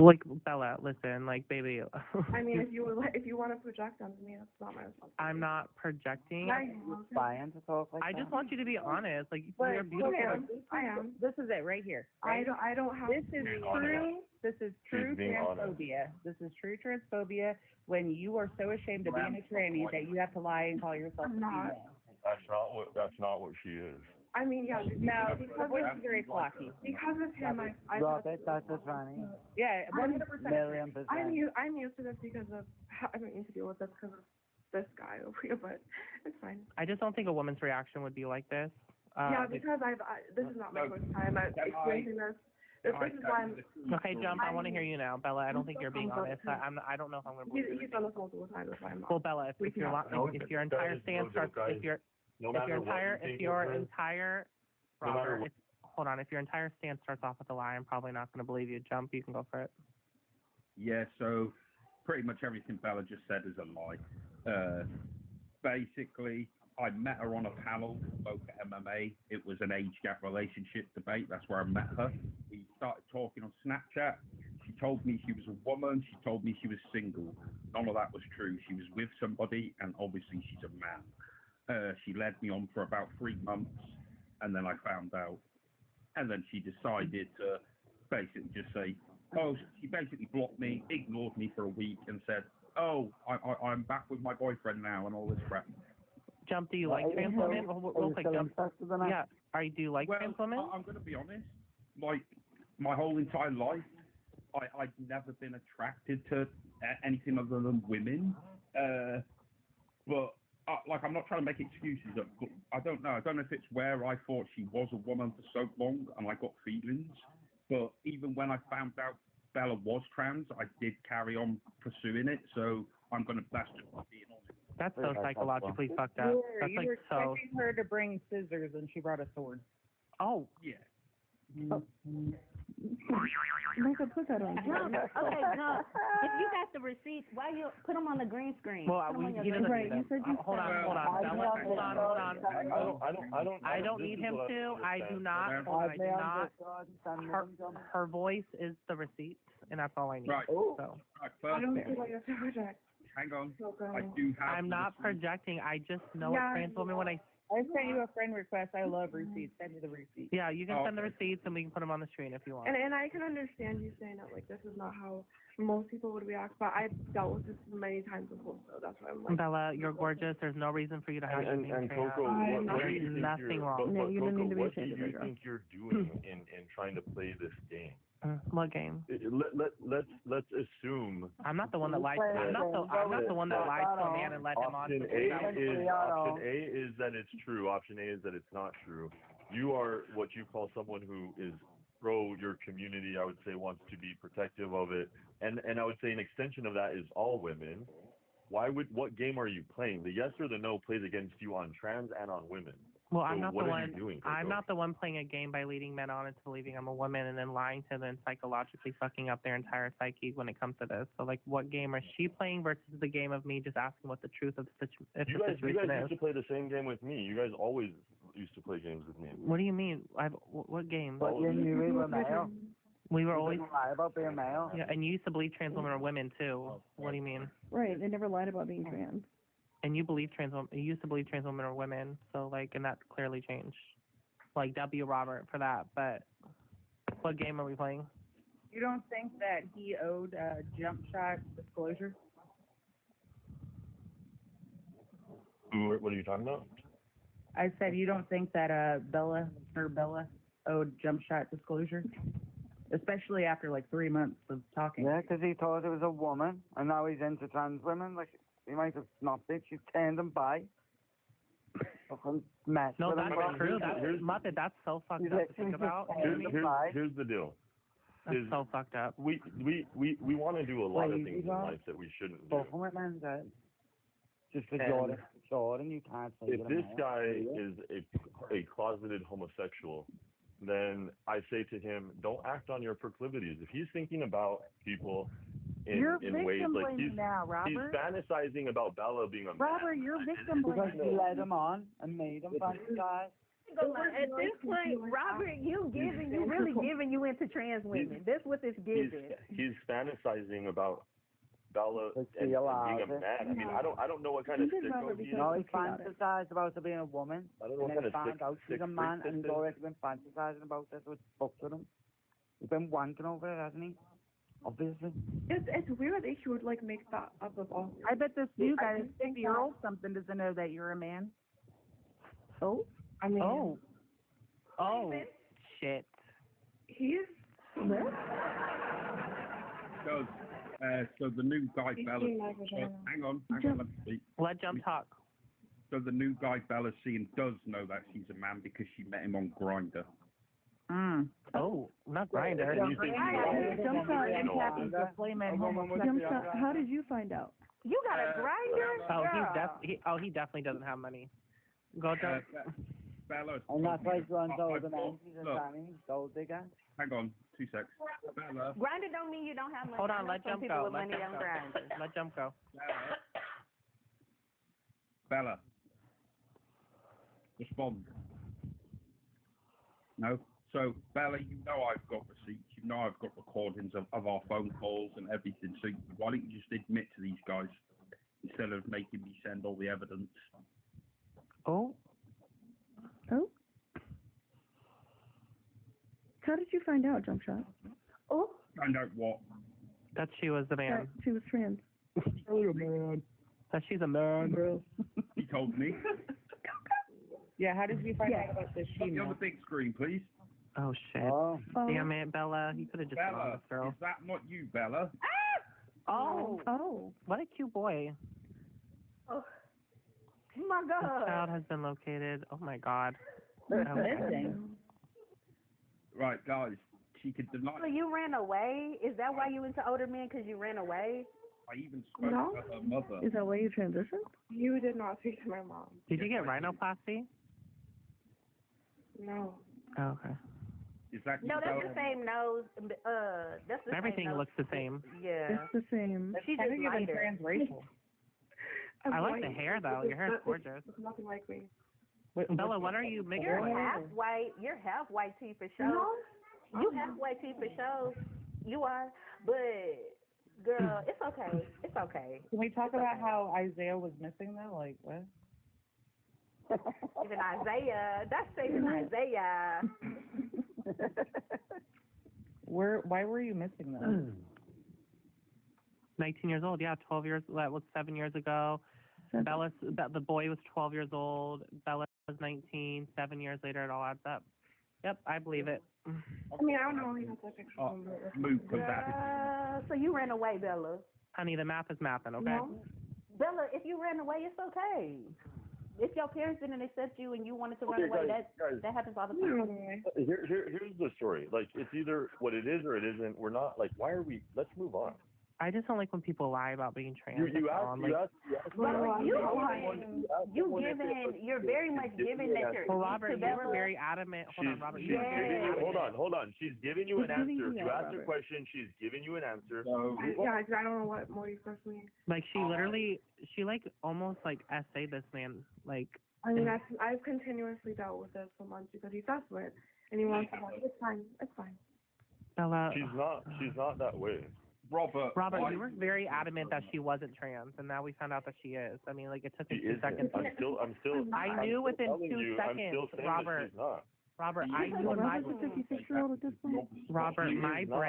Like, Bella, listen, like, baby. I mean, if you want to project onto me, that's not my responsibility. I'm not projecting. Yeah, you will. Spying to talk like I that. just want you to be honest. Like, But you're beautiful. I am. This is it right here. I Right? don't have. This is true. This is true being honest. transphobia. This is true transphobia when you are so ashamed of being a tranny that you have to lie and call yourself I'm a not. female. That's not what she is. I mean, yeah. No, the because voice of, is very flocky. because of him, I Robert, that's a tranny. Yeah, 100%. I'm %. used to this because of I don't need to deal with this because of this guy over here, but it's fine. I just don't think a woman's reaction would be like this. Yeah, because this is not my first time experiencing this. This is why I'm. Okay, Jump, I want to hear you now. Bella, I don't think you're being honest. I don't know if I'm going to believe He's done this multiple times. That's why I'm not. Well, Bella, if your entire stance starts, if your entire Robert, hold on, if your entire stance starts off with a lie, I'm probably not going to believe you. Jump, you can go for it. Yeah, so pretty much everything Bella just said is a lie. Basically, I met her on a panel, spoke at MMA. It was an age gap relationship debate. That's where I met her. We started talking on Snapchat. She told me she was a woman. She told me she was single. None of that was true. She was with somebody, and obviously she's a man. She led me on for about 3 months, and then I found out. And then she decided to basically just say, oh, she basically blocked me, ignored me for a week, and said, oh, I'm back with my boyfriend now, and all this crap. Jump, do you like trans women? Real quick, Jump. Yeah, do you like trans women? I'm going to be honest. Like, my whole entire life, I've never been attracted to anything other than women. But like, I'm not trying to make excuses. But I don't know. I don't know if it's where I thought she was a woman for so long and I got feelings. But even when I found out Bella was trans, I did carry on pursuing it. So that's just being honest. That's so psychologically fucked up. That's You like were so. expecting her to bring scissors and she brought a sword. Oh. Yeah. Michael, put that on. No, okay, no. If you got the receipts, why you put them on the green screen? Well, he doesn't. Right, you said you hold on. I don't need him to. I do not. Her voice is the receipt, and that's all I need. Right. So. I don't see what you have to project. Hang on. I do have. I'm not projecting. I just know a trans woman when I sent you a friend request. I love receipts. Send me the receipts. Yeah, you can send the receipts and we can put them on the screen if you want. And I can understand you saying that, like, this is not how most people would react, but I've dealt with this many times before, so that's why I'm like. Bella, you're gorgeous. There's no reason for you to hide anything. And Coco, what do you think nothing wrong. But you Coco, don't need to be what do ashamed of you it, think you're doing in trying to play this game? What game? Let's assume. I'm not the one that lied. I'm not the one that lied to a man and led him on. Option A is that it's true. Option A is that it's not true. You are what you call someone who is pro your community. I would say wants to be protective of it, and I would say an extension of that is all women. What game are you playing? The yes or the no plays against you on trans and on women. Well, so I'm not the one. Doing, I'm not the one playing a game by leading men on into believing I'm a woman and then lying to them and psychologically fucking up their entire psyche when it comes to this. So, like, what game is she playing versus the game of me just asking what the truth of the situation is? You guys used to play the same game with me. You guys always used to play games with me. What do you mean? What game? But you knew we were male. We were always lie about being male. Yeah, and you used to believe trans women are women too. What do you mean? Right, they never lied about being trans. And you used to believe trans women are women, so like, and that clearly changed. Like, W. Robert for that, but what game are we playing? You don't think that he owed jump shot disclosure? What are you talking about? I said you don't think that Bella owed jump shot disclosure? Especially after like 3 months of talking. Yeah, because he thought it was a woman, and now he's into trans women. Like, he might have snubbed it. She's turned him by. Fucking mess. No, that's true. Muppet, that's so fucked up to think about. Here's the deal. That's so fucked up. We want to do a lot of things in life that we shouldn't do. Just for Jordan, you can't say if this guy is a closeted homosexual, then I say to him, don't act on your proclivities. If he's thinking about people in ways like he's fantasizing about Bella being a man. Robert, you're victim blaming. Because you led him on and made him fantasize. ain't gonna lie. At this point, Robert, you really giving you into trans women. That's what it's giving. He's fantasizing about Bella Let's and see, being allow a it. man. I mean, I don't know what kind of sicko he is. No, he fantasized about her being a woman, I don't know and what then kind he of found out she's a sick man, freak and he's this is. already been fantasizing about her, so it's fucked with him. He's been wanking over it, hasn't he? Obviously. It's weird that she would like make that up of all. I bet this new guy, this 50-year-old something, doesn't know that you're a man. Oh, I mean, Oh, shit. he's lit. So the new guy He's Bella. being my vagina. Hang on, let me speak. Let Jump talk. So the new guy Bella's seeing does know that she's a man because she met him on Grindr. Oh, not Grindr. You think Jump shot. How did you find out? You got a grinder? Oh, he definitely doesn't have money. Go Jump. Bella. And that's why he runs over the men. He's a Look, Danny, gold digger. hang on, 2 secs. Bella. Grinder don't mean you don't have money. Hold I on, know let some Jump people go. with Let money Jump on go. Grindr. Let Jump go. Bella. Respond. No? So, Bella, you know I've got receipts. You know I've got recordings of our phone calls and everything. So why don't you just admit to these guys instead of making me send all the evidence? Oh, How did you find out, Jump Shot? Oh, Find out what? that she was the man. she was trans. That she's a man. He told me. Yeah, how did you find out about this Put me on female? the big screen, please. Oh, shit. Oh. Damn it, Bella. You could have just gone on Bella, this girl. is that not you, Bella? Oh. What a cute boy. Oh my This God. child has been located. Oh, my God. Missing. Right, guys. She could deny. So you ran away? Is that why you into older men? Because you ran away? I even spoke No. to her mother. Is that why you transitioned? You did not speak to my mom. Did you get rhinoplasty? No. Oh, okay. Is that you, No, that's Bella? the same nose. That's the Everything same nose. looks the same. Yeah. It's the same. She's Kind just of giving lighter. transracial. I like the hair, though. Your hair is gorgeous. It's nothing like me. Bella, what are you mixed You're with? half white. You're half white tee for show. No. You half white tee for show. You are. But, girl, it's okay. It's okay. Can we talk about how Isaiah was missing though? Like what? Even Isaiah. That's saving Isaiah. Why were you missing them? 19 years old. Yeah, 12 years. That was 7 years ago. The boy was 12 years old. Bella was 19. 7 years later, it all adds up. Yep, I believe it. I mean, I don't know. You have to picture Move from that. So you ran away, Bella. Honey, the math is mathing, okay? No. Bella, if you ran away, it's okay. If your parents didn't accept you and you wanted to run Okay, away, guys. that happens all the time. Here's the story. Like, it's either what it is or it isn't. We're not, like, why are we, let's move on. I just don't like when people lie about being trans. You that's all. I'm like, You're very much giving that you're well, Robert, to you were Bella. very adamant. Hold on, Robert. She's You were very giving you, adamant. hold on. She's giving you an She's giving answer. you If you that, ask her Robert. question, she's giving you an answer. So, Yeah, I don't know what more you personally. Like, she literally, she, like, almost, like, essayed this man. Like, I mean, I've continuously dealt with this for months because he's desperate and he wants to. It's fine. It's fine. Bella. She's not that way. Robert, You were very adamant that she wasn't trans, and now we found out that she is. I mean, like, it took She me 2 isn't. seconds. I'm still. I knew within telling 2 you, I'm seconds, still saying Robert. that she's not. Robert, I knew in my Robert's a 56-year-old at this point. Robert, She my is not.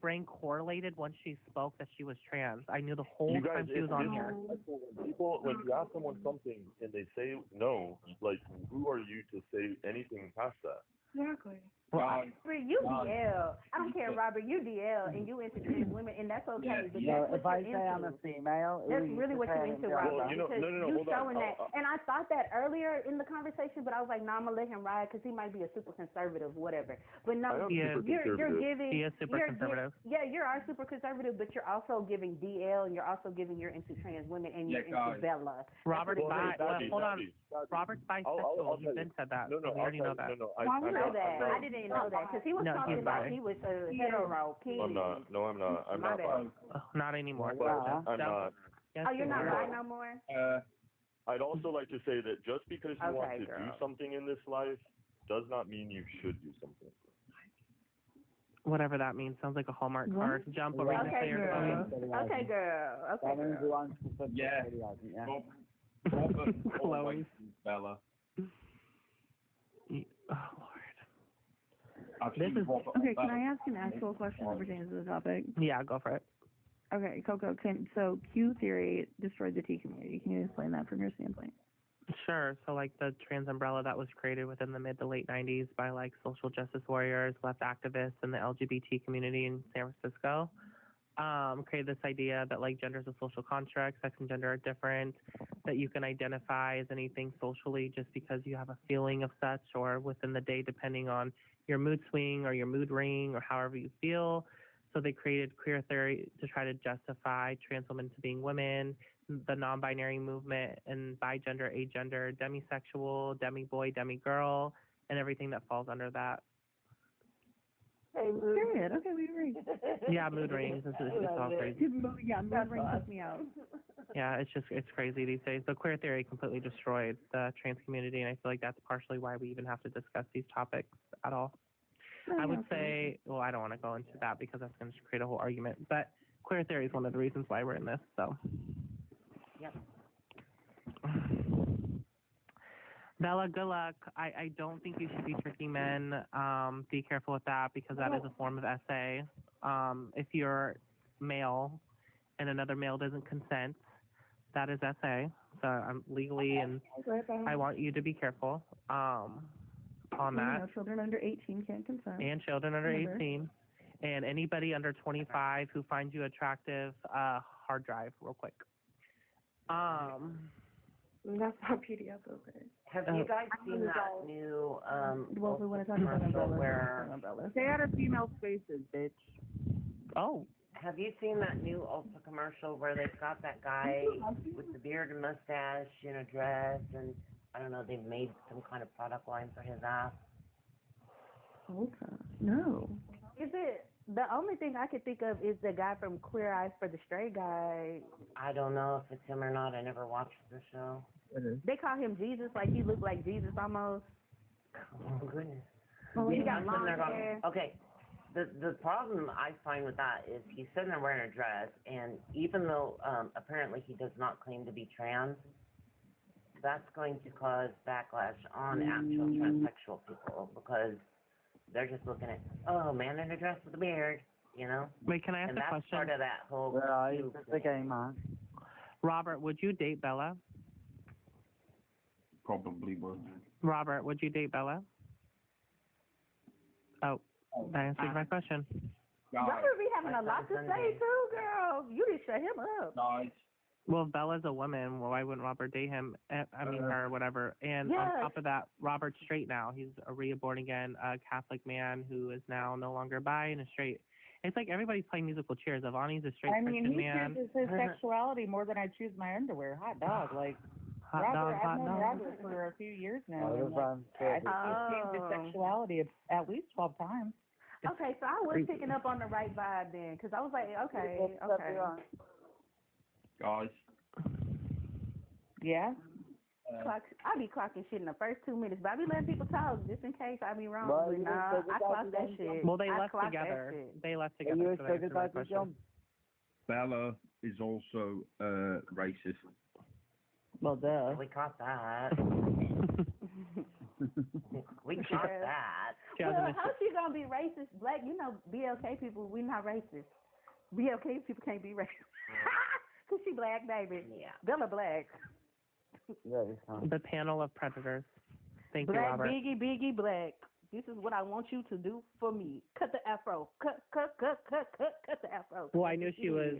brain correlated when she spoke that she was trans. I knew the whole You guys, time she was on here. when you ask someone something and they say no, like, who are you to say anything past that? Exactly. Well, You DL. I don't care, Robert. You DL and you into trans women, and that's okay. But You know, that's if what I you're say I'm a into. female, That's really what you're into, Robert. Well, you know, because no, you hold on. showing that, and I thought that earlier in the conversation, but I was like, no, I'm gonna let him ride because he might be a super conservative, whatever. But I no, am Yeah. super you're conservative. giving. He is super you're conservative. Yeah, you are super conservative, but you're also giving DL, and you're also giving you're into trans women, and you're into Bella. Robert's Well, bi. Daddy, hold on. Daddy. Robert's I'll bisexual. You've been said that. No, So we already know that. No, I didn't know that because he was No, talking he's about bi. he was hetero. I'm not. No, I'm not. I'm My not. bad. Not anymore. But I'm not. Yes, Oh, you're you not are. bi no more. I'd also like to say that just because you want Okay, to girl. do something in this life does not mean you should do something. Whatever that means. Sounds like a Hallmark What? card. Jump over Okay, player girl. Chloe. Okay, girl. Okay, That means girl. you want to put Yeah. the video, yeah. Robert Chloe. always chooses Bella. Oh, Lord. I've This seen is- Robert Okay, and can I Bella. ask an actual question that pertains to the topic? Yeah, go for it. Okay, Coco, so Q theory destroyed the T community. Can you explain that from your standpoint? Sure. So, like, the trans umbrella that was created within the mid to late 90s by, like, social justice warriors, left activists, and the LGBT community in San Francisco, created this idea that, like, gender is a social construct, sex and gender are different, that you can identify as anything socially just because you have a feeling of such or within the day depending on your mood swing or your mood ring or however you feel. So they created queer theory to try to justify trans women to being women, the non-binary movement, and bigender, agender, demisexual, demi-boy, demi-girl, and everything that falls under that. Hey, Mood. Period. Okay, we agree. Yeah, mood rings. It's all crazy. Yeah, mood ring took me out. Yeah, it's crazy these days. So queer theory completely destroyed the trans community, and I feel like that's partially why we even have to discuss these topics at all. I would say, well, I don't want to go into that because that's going to create a whole argument, but queer theory is one of the reasons why we're in this, so. Yep. Bella, good luck. I don't think you should be tricking men. Be careful with that because that is a form of SA. If you're male and another male doesn't consent, that is SA. So I'm legally, and I want you to be careful on that. No, children under 18 can't consent. And children under Remember. 18. And anybody under 25 who finds you attractive, hard drive real quick. That's not PDF, okay. Have you guys seen that new Well, we want to talk about commercial umbrellas. where Umbrellas. Stay out of female spaces, bitch. Oh, have you seen that new Ulta commercial where they've got that guy with the beard and mustache in a dress and I don't know, they've made some kind of product line for his ass? Ulta. No. Is it the only thing I could think of is the guy from Queer Eyes for the Straight Guy. I don't know if it's him or not. I never watched the show. They call him Jesus, like he looked like Jesus almost. Oh goodness. Oh, he Yeah, got I'm long sitting there going, hair. okay. The problem I find with that is he's sitting there wearing a dress, and even though apparently he does not claim to be trans, that's going to cause backlash on actual transsexual people because they're just looking at, oh, man in a dress with a beard, you know? wait, can I ask And a that's question? part of that whole Right, group it's the thing. game, man. Robert, would you date Bella? Probably would. Robert, would you date Bella? Oh, that answered my question. Guys, Robert be having a lot to say too, girl. You didn't shut him up. guys, Well, if Bella's a woman, well, why wouldn't Robert date him? I mean, her, whatever. And Yes. on top of that, Robert's straight now. He's a reborn again Catholic man who is now no longer bi and is straight. It's like everybody's playing musical chairs. Ivani's a straight I mean, Christian he man. chooses his sexuality more than I choose my underwear. Hot dog, like Hot Robert. dog, I've hot known dog. Robert for a few years now. Oh, And, like, I think Oh. he's changed his sexuality at least 12 times. Okay, so I was picking up on the right vibe then, because I was like, okay. guys, Yeah. I be clocking shit in the first 2 minutes, but I be letting people talk just in case I be wrong. Well, But you nah, didn't say I that clock you that don't shit. Well, they I left clock that together. shit. They left Are together. you so that excited answered my about this, question. John? Bella is also racist. Well, duh. We caught that. We caught that. She Well, hasn't how she gonna be racist? Black, you know, BLK people, we not racist. BLK people can't be racist. Cause she black, baby. Yeah. Bella black. Yeah, it's fine. the panel of predators. Thank you, Black, Robert. biggie, black. This is what I want you to do for me. Cut the afro. Cut the afro. Well, I knew she was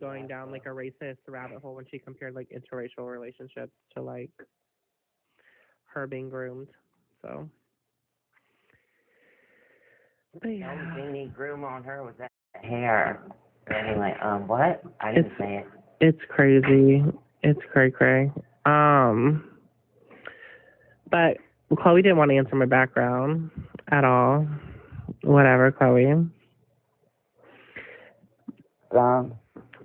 going down like a racist rabbit hole when she compared like interracial relationships to like her being groomed. So, but The yeah, only thing he groomed on her was that hair. Anyway, what? I didn't say it. it's crazy. It's cray. But Chloe didn't want to answer my background at all. Whatever, Chloe. Damn.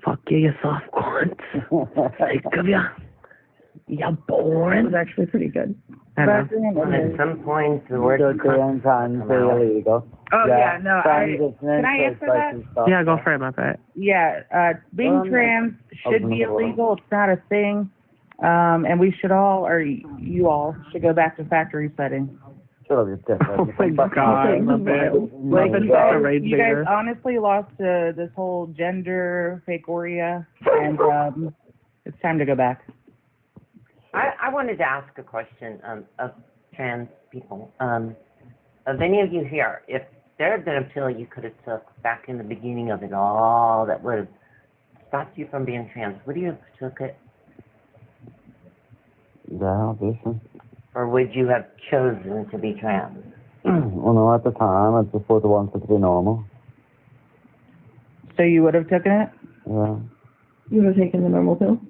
Fuck you, you soft cunt. Sick of ya. Yeah, It boring. was actually pretty good. I know. At some point, the word So being trans is illegal. Oh yeah, no, Transitioning can I to answer that? sexual stuff. Yeah, go for it, Muppet. Yeah, being trans should be illegal. It's not a thing. And we should all, or you all, should go back to factory setting. Sure, it's different. Oh my God, Muppet. Like, Muppet's you such a guys, rage you guys baiter. honestly lost this whole gender fakeoria, and it's time to go back. I wanted to ask a question of trans people. Of any of you here, if there had been a pill you could have took back in the beginning of it all that would have stopped you from being trans, would you have took it? Yeah, obviously. Or would you have chosen to be trans? Well, no, at the time, I just would have wanted to be normal. So you would have taken it? Yeah, You would have taken the normal pill?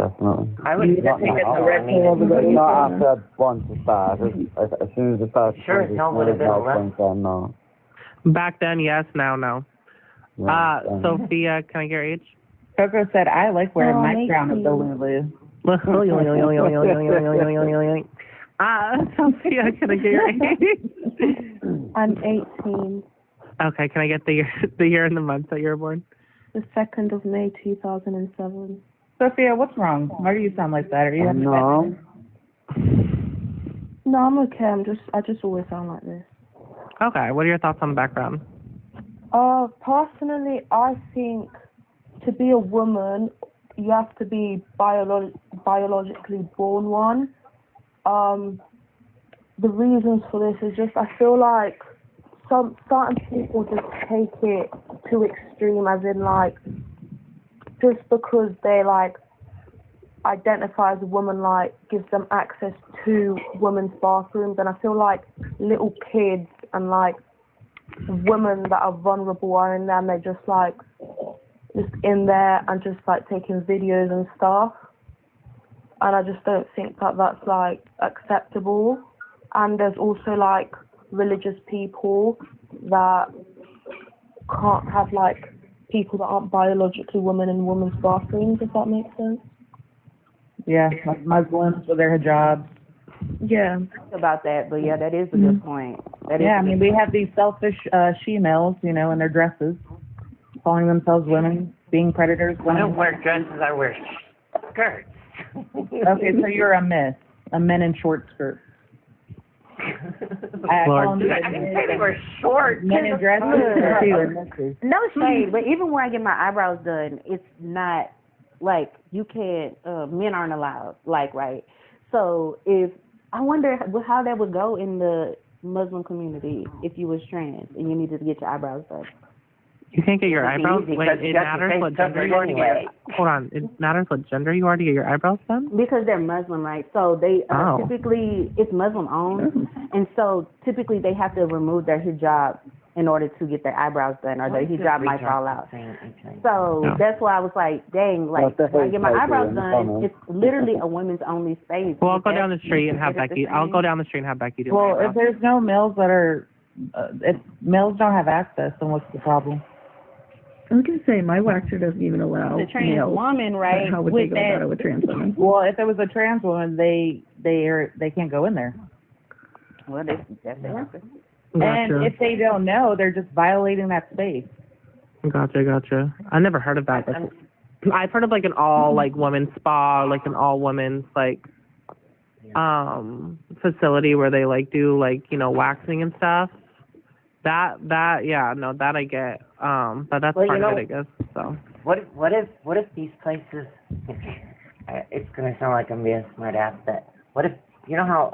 definitely. I would Not take it now. though. I mean, Not after I want to start. As soon as I start Sure, hell would have been less. then, no. Back then, yes. Now, no. Yeah, Sophia, can I get your age? Coco said, I like wearing Oh, my crown of 18. the Lulu. Sophia, can I get your age? I'm 18. Okay, can I get the year and the month that you were born? The 2nd of May, 2007. Sophia, what's wrong? Why do you sound like that? Are you having a bad no. day? No, I'm okay. I just always sound like this. Okay, what are your thoughts on the background? Personally, I think to be a woman, you have to be biologically born one. The reasons for this is just I feel like certain people just take it too extreme, as in like just because they like identify as a woman, like gives them access to women's bathrooms, and I feel like little kids and like women that are vulnerable are in there, and they're just in there and just like taking videos and stuff, and I just don't think that that's like acceptable. And there's also like religious people that can't have like people that aren't biologically women in women's bathrooms, if that makes sense. Yeah, like Muslims with their hijabs. Yeah. About that, but yeah, that is a good point. Yeah, I mean, we have these selfish she-males, you know, in their dresses, calling themselves women, being predators. I don't wear dresses, I wear skirts. Okay, so you're a men in short skirts. I didn't say they were short. Men in dresses are few and misses. No shade, but even when I get my eyebrows done, it's not like you can't. Men aren't allowed, like right. So if I wonder how that would go in the Muslim community if you was trans and you needed to get your eyebrows done. You can't get your eyebrows. Easy, Wait, it matters what gender you are to get. Hold on, it matters what gender you are to get your eyebrows done. Because they're Muslim, right? So they typically it's Muslim owned, and so typically they have to remove their hijab in order to get their eyebrows done, or their hijab might fall out. So that's why I was like, dang, like when I get my eyebrows done, it's literally a women's only space. Well, I'll go down the street and have Becky. I'll go down the street and have Becky do. Well, if there's no males that are, if males don't have access, then what's the problem? I was going to say, my waxer doesn't even allow the trans males. woman, right? How would they go about it with trans women? Well, if it was a trans woman, they can't go in there. Well, that's the answer. And if they don't know, they're just violating that space. Gotcha. I never heard of that. I've heard of like an all like women's spa, like an all women's like facility where they like do like, you know, waxing and stuff. That I get. But that's well, part you know, of it, I guess. So. What if these places? It's gonna sound like I'm being a smart ass, but what if you know how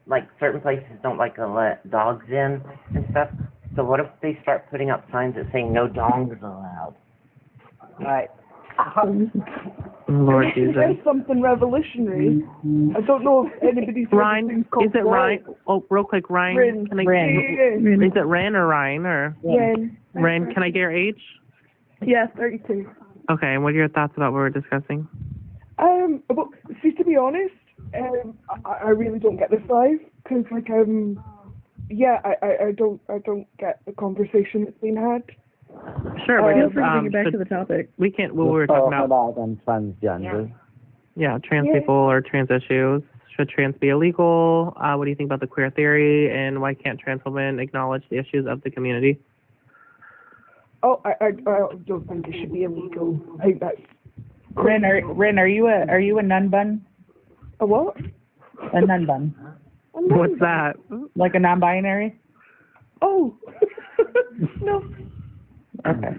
like certain places don't like to let dogs in and stuff? So what if they start putting up signs that say no dogs allowed? Right. Lord Jesus. Say something revolutionary. I don't know if anybody's Ryan, is it Ryan? Oh, real quick, Ryan. Rin. Can I? Rin. Is it Ren or Ryan or? Ren. Ren, can I get your age? Yeah, 32. Okay, and what are your thoughts about what we're discussing? But see, to be honest, I really don't get this vibe because, like, I don't get the conversation that's being had. Sure, Feel free to bring it back to the topic. We can't. What we were talking about. Them transgenders. Yeah, trans people or trans issues. Should trans be illegal? What do you think about the queer theory, and why can't trans women acknowledge the issues of the community? Oh, I don't think it should be illegal. Ren, are you a nun bun? A what? A nun bun. What's that? Like a non-binary? Oh. No. Okay.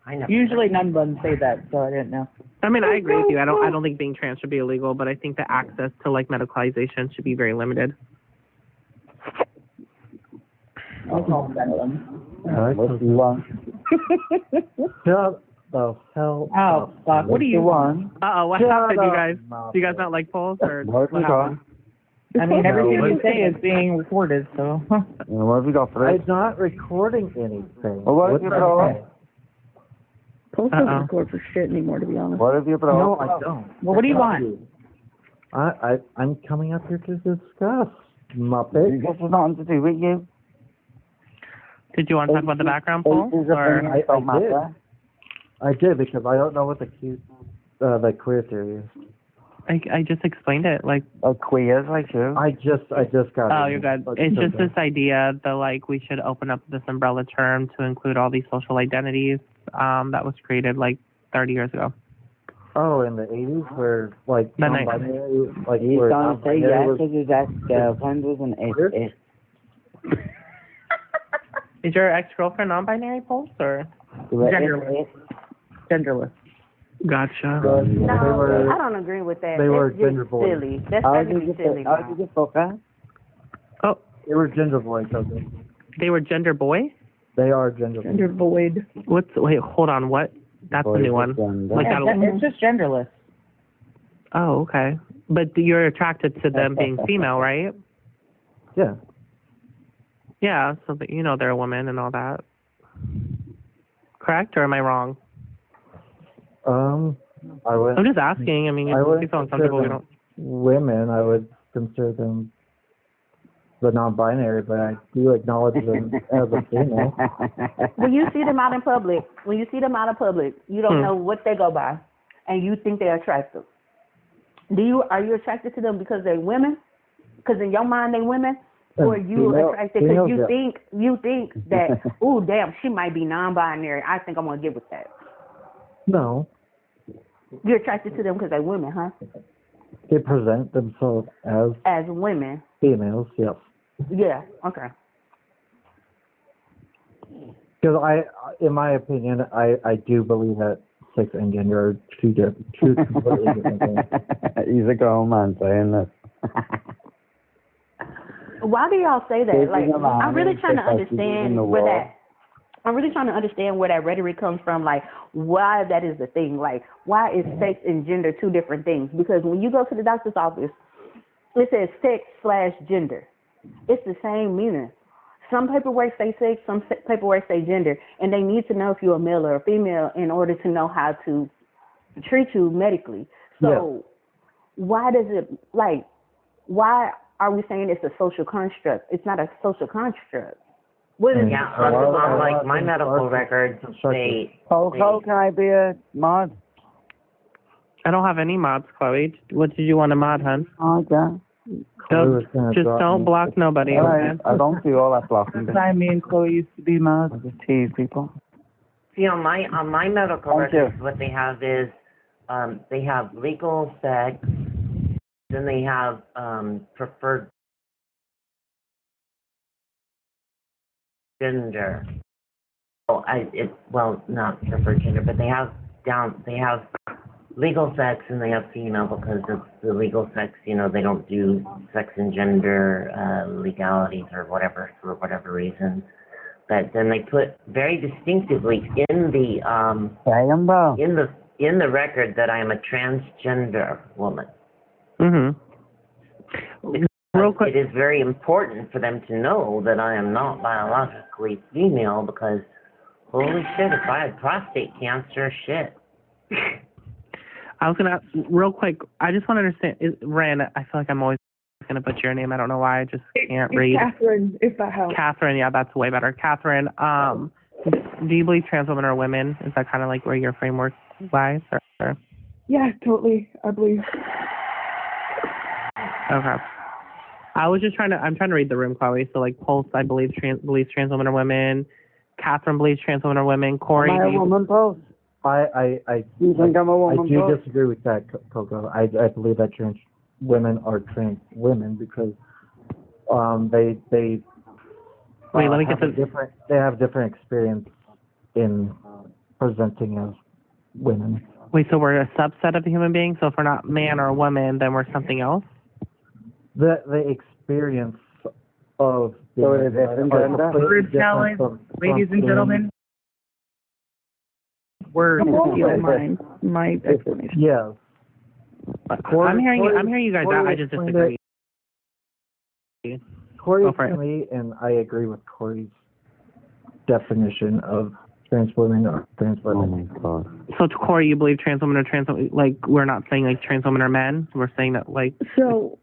I know. Usually nun buns say that, so I didn't know. I mean, I agree with you. I don't think being trans should be illegal, but I think the access to like medicalization should be very limited. I'll call them Benelum. What do you want? Shut the hell Oh, up. fuck. What do you want? Uh-oh, what happened, you guys? Do you guys not like polls, or What have what you got? happened? I mean, everything No, you say is being recorded, so. What have you got for it? I'm not recording anything. Well, what have you brought? Post doesn't record for shit anymore, to be honest. What have you brought? No, I don't. Well, what do you want? I'm coming up here to discuss, Muppet. This has nothing to do with you. Did you want to talk about the background poll? Age's Or opinions don't matter. I did, because I don't know what the queer theory is. I just explained it. Like, Queers like you. I just got oh, it. you're good. But It's just okay. this idea that like we should open up this umbrella term to include all these social identities that was created like 30 years ago. Oh, in the 80s, where like The non-binary, like He's where gonna say non-binary yes was because his ex-girlfriend was an it. Is your ex-girlfriend non-binary, Pulse, or? Genderless. Genderless. Gotcha. they No, were I don't agree with that. they were That's just gender boys. silly. That's How starting did to you be silly how now. did you fuck her? Oh, They were gender boys. Okay. they were gender boy? They are gender boys. Gender void. Wait, hold on, what? That's a new one. Like Yeah, that. it's just genderless. Oh, okay. But you're attracted to them being female, right? Yeah. Yeah, so that you know they're a woman and all that. Correct, or am I wrong? I would. I'm just asking. I mean, I if wouldn't you feel consider uncomfortable, we them don't. women. I would consider them the non-binary, but I do acknowledge them as a female. When you see them out in public, you don't know what they go by, and you think they're attractive. Are you attracted to them because they're women? Because in your mind they're women, or you attracted because you think that oh damn, she might be non-binary. I think I'm gonna get with that. No, You're attracted to them because they're women, huh? they present themselves as women. females. Yes. Yeah. Okay. Because in my opinion, I do believe that sex and gender are two completely different things. He's a grown man saying this. Why do y'all say that? Like, Taking a line I'm really and trying to stick our fingers in understand the where wall. that. I'm really trying to understand where that rhetoric comes from. Like, why that is the thing. Like, why is sex and gender two different things? Because when you go to the doctor's office, it says sex/gender. It's the same meaning. Some paperwork say sex, some paperwork say gender, and they need to know if you're a male or a female in order to know how to treat you medically. So, why does it why are we saying it's a social construct? It's not a social construct. What is Yeah, on like my medical records state. Coco, can I be a mod? I don't have any mods, Chloe. What did you want to mod, hun? Okay. Just don't block nobody. Alright, Okay? I don't do all that blocking. Time me and Chloe used to be mods. I just tease people. See, on my medical Thank records, you. what they have is they have legal sex, then they have preferred gender. Not preferred gender, but they have legal sex and they have female because of the legal sex. You know, they don't do sex and gender legalities or whatever for whatever reason. But then they put very distinctively in the in the record that I am a transgender woman. Mhm. Real quick. It is very important for them to know that I am not biologically female because, holy shit, if I had prostate cancer, shit. I was gonna ask, real quick. I just want to understand, Rand. I feel like I'm always gonna butcher your name. I don't know why. I just can't read. Catherine, if that helps. Catherine. Yeah, that's way better. Catherine. Do you believe trans women are women? Is that kind of like where your framework lies? Or? Yeah, totally. I believe. Okay. I'm trying to read the room, Chloe. So, like, Pulse, I believe, believes trans women are women. Catherine believes trans women are women. Corey, Am I a woman, Pulse? You think I'm a woman, I do Pulse? disagree with that, Coco. I believe that trans women are trans women because they Wait, let me get this. They have different experience in presenting as women. Wait, so we're a subset of a human being? So if we're not man or woman, then we're something else? The experience of So it is different gender? Rude challenge, ladies and gentlemen. Words steal my explanation. Yes. I'm hearing you guys out. I just disagree. Corey explained me, and I agree with Corey's definition of trans women or trans women. Oh my God. So, Corey, you believe trans women are trans women? Like, we're not saying, like, trans women are men? We're saying that, like... So,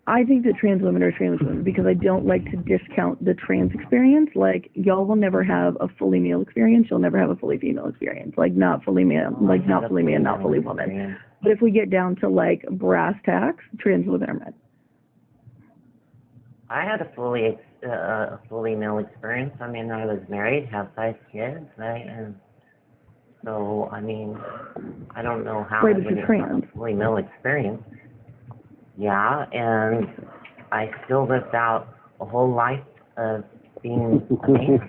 I think that trans women are trans women because I don't like to discount the trans experience. Like, y'all will never have a fully male experience. You'll never have a fully female experience. Like, not fully male, like, not fully man, not fully woman. But if we get down to, like, brass tacks, trans women are men. I had a fully male experience. I mean, I was married, have 5 kids, right? And so, I mean, I don't know how Right, I but would you're have trans. a fully male experience. Yeah, and I still lived out a whole life of being a man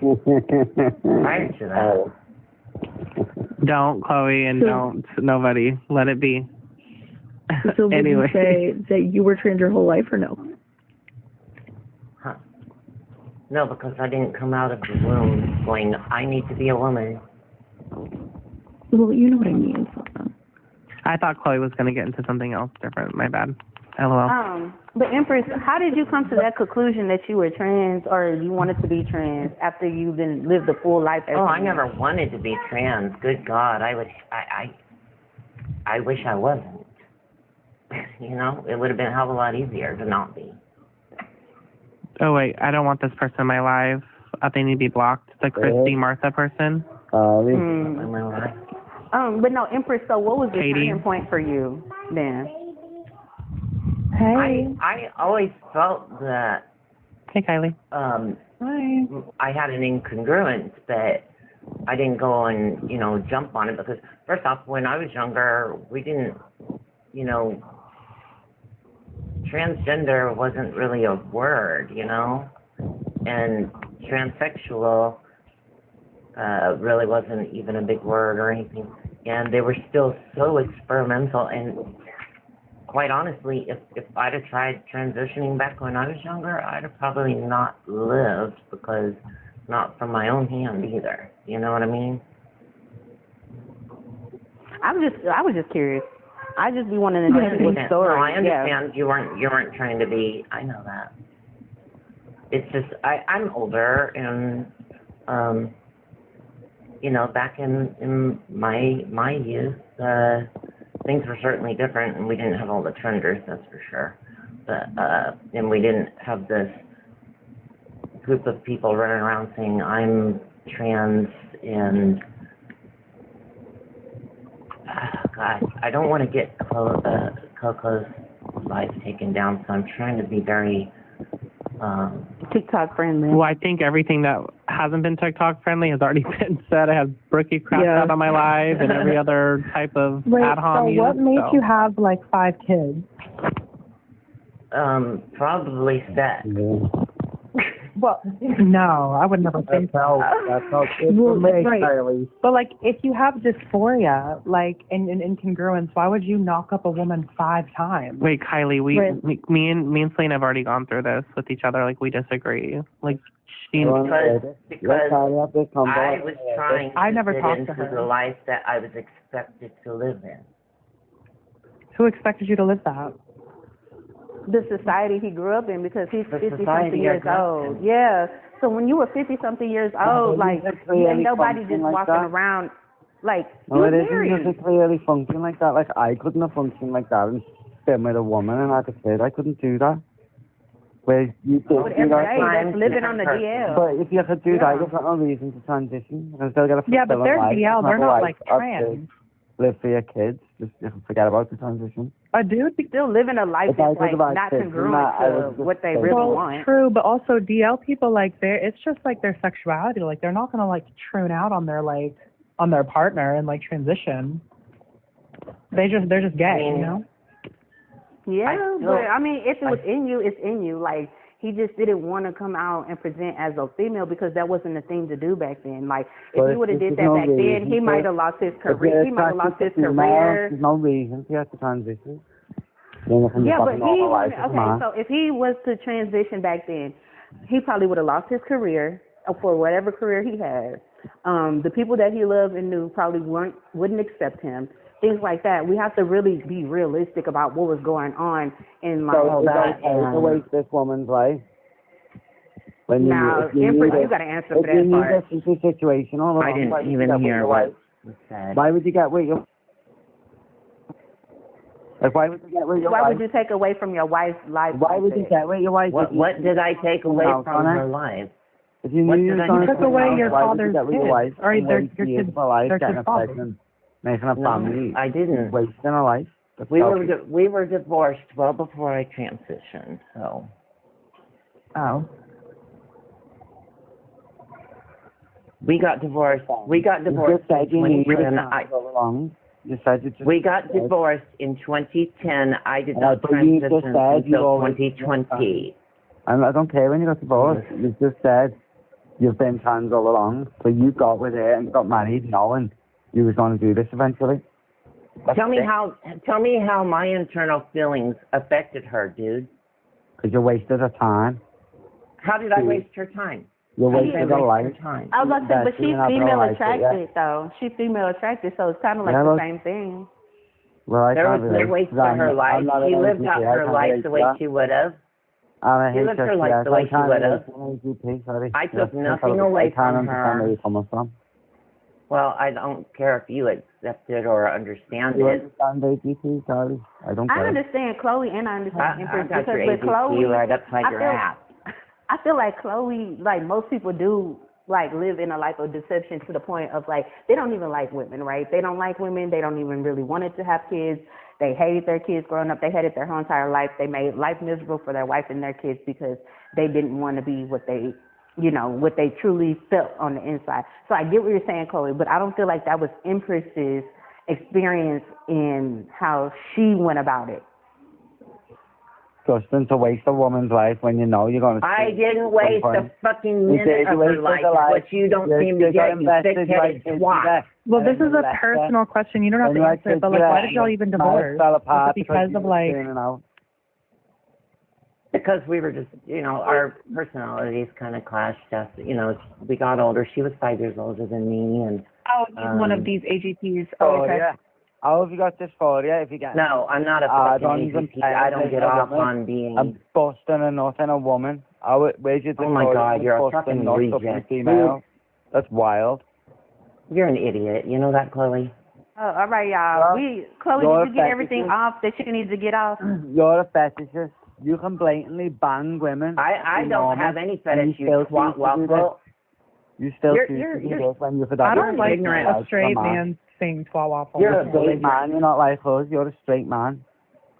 prior to that. Don't, Chloe, and don't, nobody. Let it be. So would Anyway. you say that you were trans your whole life or no? Huh. No, because I didn't come out of the womb going, I need to be a woman. Well, you know what I mean. I thought Chloe was going to get into something else different. My bad. LOL. But Empress, how did you come to that conclusion that you were trans or you wanted to be trans after you've lived a full life? Oh, I never wanted to be trans. Good God, I wish I wasn't. You know, it would have been a hell of a lot easier to not be. Oh, wait, I don't want this person in my life. They need to be blocked. The Christy Martha person. In my life. But no, Empress, so what was the Katie. turning point for you then? Hey. I always felt that Hey, Kylie. I had an incongruence, but I didn't go and, jump on it because, first off, when I was younger, we didn't, transgender wasn't really a word, and transsexual really wasn't even a big word or anything, and they were still so experimental, and quite honestly, if I'd have tried transitioning back when I was younger, I'd have probably not lived because not from my own hand either. You know what I mean? I was just curious. I just be wanting to know people's stories. No, I understand you weren't trying to be. I know that. It's just I'm older and back in my youth. Things were certainly different, and we didn't have all the trenders, that's for sure. But and we didn't have this group of people running around saying I'm trans and God, I don't want to get Coco's life taken down, so I'm trying to be very TikTok friendly. Well, I think everything that hasn't been TikTok friendly has already been said. I have Brookie crap out on my live and every other type of ad hom so what made you have like 5 kids? Probably sex. Well, no, I would never think so. That's how kids were made, Kylie. But like, if you have dysphoria, like, and incongruence, why would you knock up a woman 5 times? Wait, Kylie, me and Selena have already gone through this with each other. Like, we disagree. Like, because I was trying I never to fit talked into to her. the life that I was expected to live in. Who expected you to live that? The society he grew up in, because he's The 50-something years society I grew up old. in. Yeah. So when you were 50-something years old, like, ain't nobody just like walking that. around, like, No, it you're isn't married. doesn't clearly function like that. Like, I couldn't have functioned like that and been with a woman and had a kid. I couldn't do that. Where you did But do that. that's living on the DL. But if you could do that, you've got no reason to transition. You can still get a Yeah, but fulfilling they're life. DL, Have they're a not life, like have trans. kids, live for your kids. Just forget about the transition. A dude Still living a life If I that's think like about not kids, congruent I would to just what they say- really well, want. true, but also DL people like it's just like their sexuality. Like they're not gonna like tune out on their partner and like transition. They're just gay, you know. Yeah, but I mean, if it was in you, it's in you. Like he just didn't want to come out and present as a female because that wasn't the thing to do back then. Like if But he would have did there's that no back then, reason he to- might have lost his If career. you're He might have lost his attracted to females, career. There's no reason for you to transition. Then Yeah, but he normal life wanted, as a okay, man. so if he was to transition back then, he probably would have lost his career for whatever career he had. The people that he loved and knew probably wouldn't accept him. Things like that. We have to really be realistic about what was going on in my So is that to waste this woman's life? When you, now, if you Empress, knew you that- got to answer if for you that knew part. this was the situation all along, I didn't why would you even get with hear your what wife? was said. Why would you get with your? Like, why would you get with your Why wife? would you take away from your wife's life? Why like would you that? get with your wife? What did I take away No, from Connor. her life? If you what knew you did were I going do? to Took away your why would father's you get with your kids, wife or and their waste your years kids, of her life, their getting kids' her father. pregnant, making a No, family, I didn't. wasting her life? That's We selfish. we were divorced well before I transitioned, so. Oh. We got divorced. We got You divorced just said in you knew you 2010. were all along. You said you just We got said- divorced in 2010. I did Yeah, not but you just transition said you until always- 2020. I don't care when you got divorced. You just said you've been trans all along. So you got with her and got married knowing you was going to do this eventually. Tell me how my internal feelings affected her, dude. Because you wasted her time. How did I waste her time? You How did I wasted her waste life. her time? I was about to say, That but she she's didn't have no female life, but attracted, though. She's female attracted, so it's kind of like Yeah, the well- same thing. Well, I There can't was no relate, waste 'cause to I'm- her life. I'm not She an lived LGBT. out I her can't life relate the to way that. she would have. I'm a She lived her HSC, life the way I she can't would relate have. to an LGBT, sorry. I took Yeah, nothing away I can't from understand her. where you're coming from. Well, I don't care if you accept it or understand You it. understand LGBT, sorry? I don't I care. understand Chloe and I understand I Empress got your because with Chloe, ABC right upside I your feel- ass. I feel like Chloe, like most people do, like live in a life of deception to the point of like they don't even like women, right? They don't like women. They don't even really wanted to have kids. They hated their kids growing up. They hated their whole entire life. They made life miserable for their wife and their kids because they didn't want to be what they, you know, what they truly felt on the inside. So I get what you're saying, Chloe, but I don't feel like that was Empress's experience in how she went about it. Disgusting to waste a woman's life when you know you're going to. I didn't waste a fucking You did, minute you of her wasted life, the life. which you don't You- seem to you got get, you invested, you thick-headed had kids twat. together. Well, this And is then a left personal question. You don't have When to you had answer it, kids but like, why together, did y'all even marriage divorce? fell Was apart it because you of were like? in and out. Because we were just, you know, our personalities kind of clashed us. You know, we got older. She was 5 years older than me, and Oh, he's one of these AGPs. Oh, okay. yeah. How have you got this for you? If you get no, I'm not a fucking AGP. I don't get off on being. I'm busting a nut in a woman. Where's your Oh my God, you're a fucking reject. female? That's wild. You're an idiot. You know that, Chloe? Oh, all right, y'all. Well, Chloe, you're did you get a everything fetishist. off that she needs to get off? You're a fetishist. You can blatantly ban women. I don't Normal, have any and fetish, you still twat choose to do waffle. this. You still You're- choose you're- to do you're- this when you're I don't like ignorant. a straight man saying twa waffle. You're a straight belligerent. man. You're not like us. You're a straight man.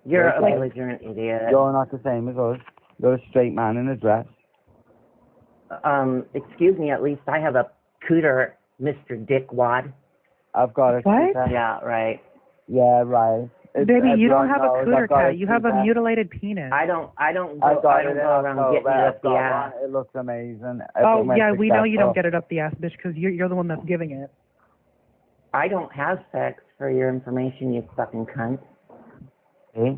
You're a like- belligerent idiot. You're not the same as us. You're a straight man in a dress. Excuse me, at least I have a cooter, Mr. Dickwad. I've got a What? cooter. Yeah, right. Yeah, right. Baby, you don't everyone have a knows cooter I've got cut. You have a cooter. mutilated penis. I don't I go got it in around October. getting it I've up the got ass. one. It looks amazing. Oh, Everyone yeah, we know you don't successful. get it up the ass, bitch, because you're the one that's giving it. I don't have sex, for your information, you fucking cunt. Eh?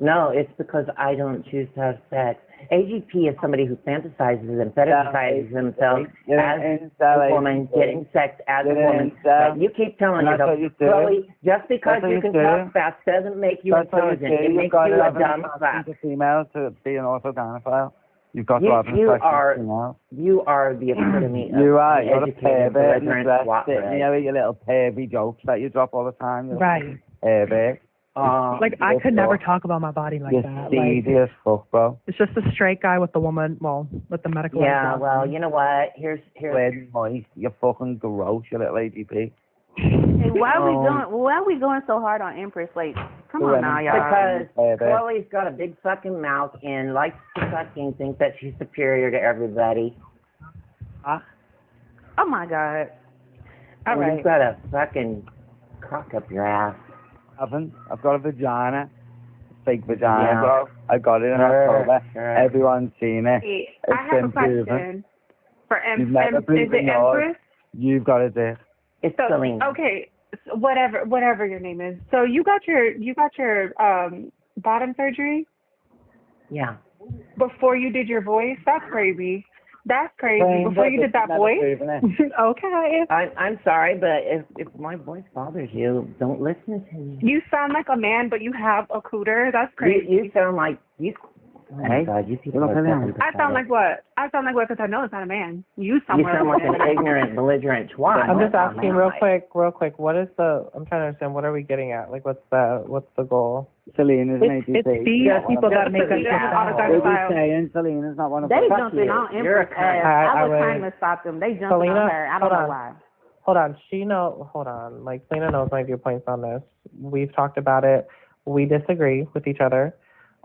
No, it's because I don't choose to have sex. AGP is somebody who fantasizes and fetishizes themselves as a woman, getting sex as a woman. But you keep telling And that's yourself, what you do. Chloe, just because That's what you you can do. talk fast doesn't make you That's what you intelligent. do. It You've makes got you to a have an dumb attraction fuck. to females to be an orthogonophile. You've got You- to have an you attraction are- to females. You are the epitome of You are. an You're a educated, pervert in the belligerent dress, twat sitting bread. here with your little pervy jokes that you drop all the time. You're Right. pervert. Like, I could never talk about my body like You're that. seedy Like, as fuck, bro. it's just a straight guy with the woman, well, with the medical. Yeah, exam. well, you know what? Here's Red and moist. You're fucking gross, you little AGP. Hey, why are we going so hard on Empress? Like, come on now, y'all. Because Chloe's got a big fucking mouth and likes to fucking think that she's superior to everybody. Oh my God. All right. You've got a fucking cock up your ass. I've got a vagina. Fake vagina, bro. I got it in October. Everyone's seen it. Hey, It's I have been a question proven. for You've never is it proven yours. Empress? You've got it there. It's So, Celine. okay, so whatever your name is. So you got your bottom surgery Yeah. before you did your voice? That's crazy. That's crazy. Before you did that voice? Okay. I'm sorry, but if my voice bothers you, don't listen to me. You sound like a man, but you have a cooter. That's crazy. You sound like you. Oh my God, you people are fucking I sound like what? I sound like what? Because I know it's not a man. You sound You more sound like like a man. an ignorant, belligerent twat. I'm just asking real quick, what is I'm trying to understand, what are we getting at? Like, what's the goal? Celine is an It's these people that make us They're just saying Selena's not one of They them. jumping on Empress ass. I was trying to stop them. They jumping Selena, on her. I don't know why. Hold on. Like, Selena knows my viewpoints on this. We've talked about it. We disagree with each other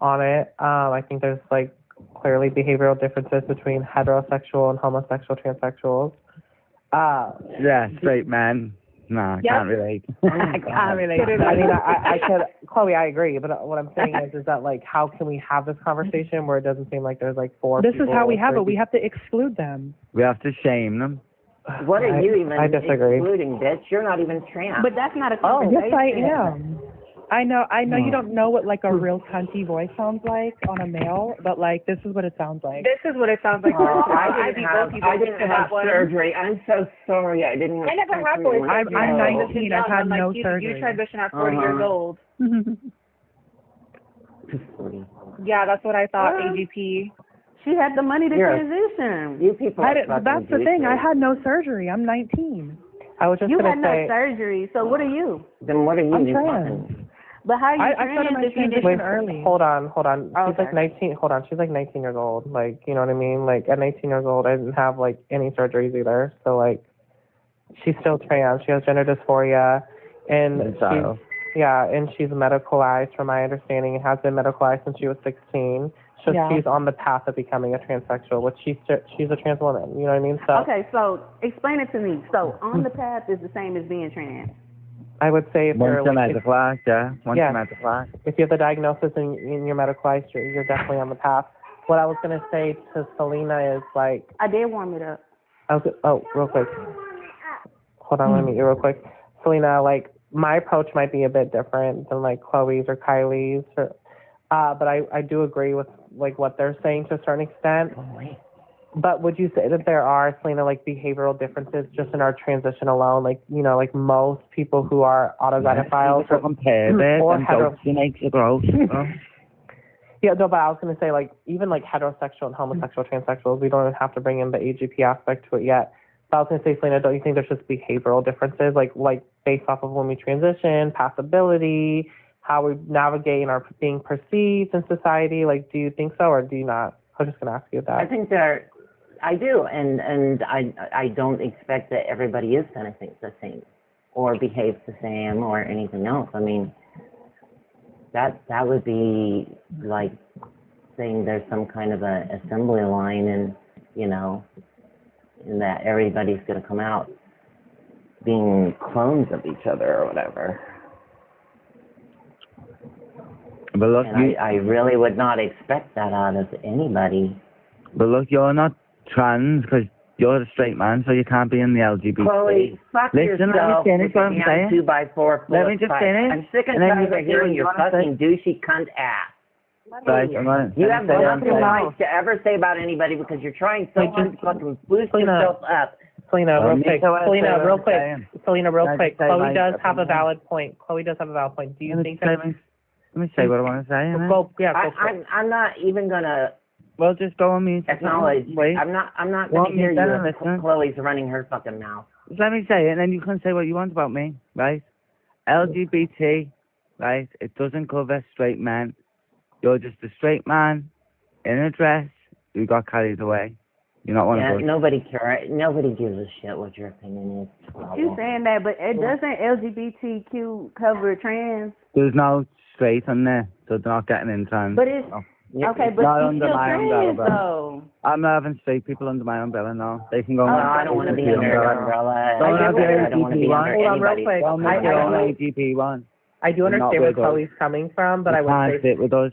on it. I think there's, like, clearly behavioral differences between heterosexual and homosexual transsexuals. Yeah, straight man. No, I can't relate. I can't relate. I mean, I could, Chloe, I agree, but what I'm saying is that, like, how can we have this conversation where it doesn't seem like there's, like, four This people is how we have it. crazy? We have to exclude them. We have to shame them. What are you even I disagree. excluding, bitch? You're not even trans. But that's not a Yes, conversation. I am. I know you don't know what, like, a real cunty voice sounds like on a male, but, like, this is what it sounds like. This is what it sounds like. I didn't have surgery. I'm so sorry. I didn't have I never had surgery. voice I'm surgery. 19. I've had no surgery. You transition at 40 years old. Yeah, that's what I thought, AGP. She had the money to transition. You people that's the thing. I had no surgery. I'm 19. I was just You gonna had no say. surgery, so what are you? Then what are you? I'm doing? trans. But how are you I started my trans if you transition didn't? early. Hold on. Oh, She's like 19. Hold on. She's like 19 years old. Like, you know what I mean? Like, at 19 years old, I didn't have, like, any surgeries either. So, like, she's still trans. She has gender dysphoria. And she's medicalized, from my understanding, and has been medicalized since she was 16. So she's on the path of becoming a transsexual, which she's a trans woman. You know what I mean? So Okay, so explain it to me. So on the path is the same as being trans. I would say if you're like, Once you met the flag. if you have the diagnosis and you're medicalized, you're definitely on the path. What I was gonna say to Selena is, like, I did warm it up. Real quick. Hold on, let me real quick. Selena, like, my approach might be a bit different than, like, Chloe's or Kylie's, but I do agree with, like, what they're saying to a certain extent. But would you say that there are, Selena, like, behavioral differences just in our transition alone? Like, you know, like, most people who are autodidactyls or Yeah, no, but I was going to say, like, even, like, heterosexual and homosexual transsexuals, we don't even have to bring in the AGP aspect to it yet. But I was going to say, Selena, don't you think there's just behavioral differences, like based off of when we transition, passability, how we navigate and are being perceived in society? Like, do you think so, or do you not? I was just going to ask you that. I think I do, and I don't expect that everybody is going to think the same or behave the same or anything else. I mean, that would be like saying there's some kind of a assembly line, and you know, and that everybody's going to come out being clones of each other or whatever. But look, I really would not expect that out of anybody. But look, you're not trans because you're a straight man, so you can't be in the LGBT. Chloe, fuck Listen, yourself. let me finish what I'm saying. 2x4 Let me just finish. I'm sick and tired of hearing your fucking douchey cunt ass. Right, You have nothing nice to ever say about anybody because you're trying so hard to fucking boost yourself up. Selena, real quick. Selena, real quick. say Chloe my does have a opinion? valid point. Do you think that? Let me say what I want to say. I'm not even gonna Well, just go on mute. acknowledge. Wait. I'm not gonna Well, hear then you. listen. Chloe's running her fucking mouth. Just let me say it, and then you can say what you want about me, right? LGBT, right? It doesn't cover straight men. You're just a straight man in a dress who got carried away. You're not one Yeah, of us. nobody gives a shit what your opinion is. You're saying that, but it doesn't LGBTQ cover trans. There's no straight on there, so they're not getting in trans. But it's okay, but not you under still my trans umbrella. though. I'm not having straight people under my umbrella, no. They can go Oh, under I don't want to be under your umbrella. Don't have your I don't want to be AGP under one. Hold on, real anybody's. quick. Don't make your own AGP one. I do You're not understand where with us. Chloe's coming from, but You I would can't say sit with us.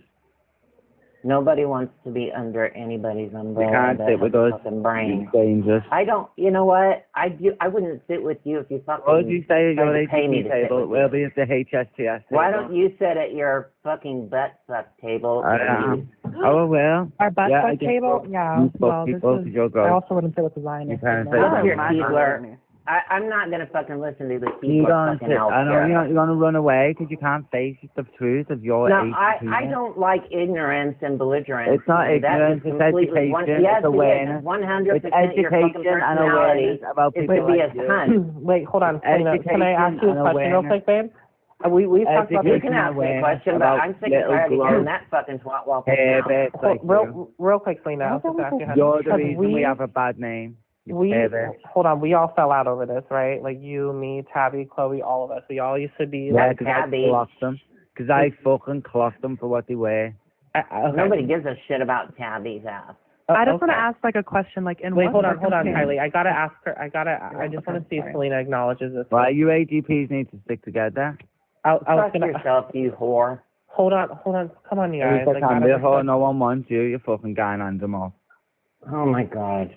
Nobody wants to be under anybody's You umbrella. can't that sit with has a us. fucking brain. It's dangerous. I don't. You know what? I wouldn't sit with you if you fucking. What did you say at your tried to pay me AGP to sit table? with We'll you. be at the HSTS table. Why don't you sit at your fucking butt suck table? I am. Oh, well. Our butt Yeah, plug I guess table? so. Yeah. You fuck Well, people this 'cause is, you're gross. I also wouldn't say what the Zion You is. can't no. say Look here, that. Keebler. I'm not gonna fucking listen to the You Keebler don't fucking sit. elf I know here. you're going to run away because you can't face the truth of your No, AGP. I don't like ignorance and belligerence. It's not That is ignorance, it's completely education, yes, it's awareness. It is 100% It's your fucking education and personality awareness about is people to be like a you. cunt. Wait, hold on. Selena, can I ask you a Education and question real awareness. quick, babe? We've talked about You this. can ask me a awareness question, but about I'm sick and tired of little hearing growth. that fucking twat wall. Perverts like you. Real quick, Selena. I was just asking how- You're the because reason we have a bad name. You pervert. hold on, we all fell out over this, right? Like you, me, Tabby, Chloe, all of us. We all used to be Yeah, like because I Tabby. clocked them. Because I fucking clocked them for what they wear. okay. Nobody gives a shit about Tabby's ass. I just want okay. to ask like a question, like in Wait, what hold on, circumstance- Kylie. I gotta ask her. I just want to see if Selena acknowledges this. Right, you AGPs need to stick together. I was Trust gonna. yourself, you whore. Hold on. Come on, you guys. Every Like, time gotta before no one wants you, you're fucking going on them all. Oh my god.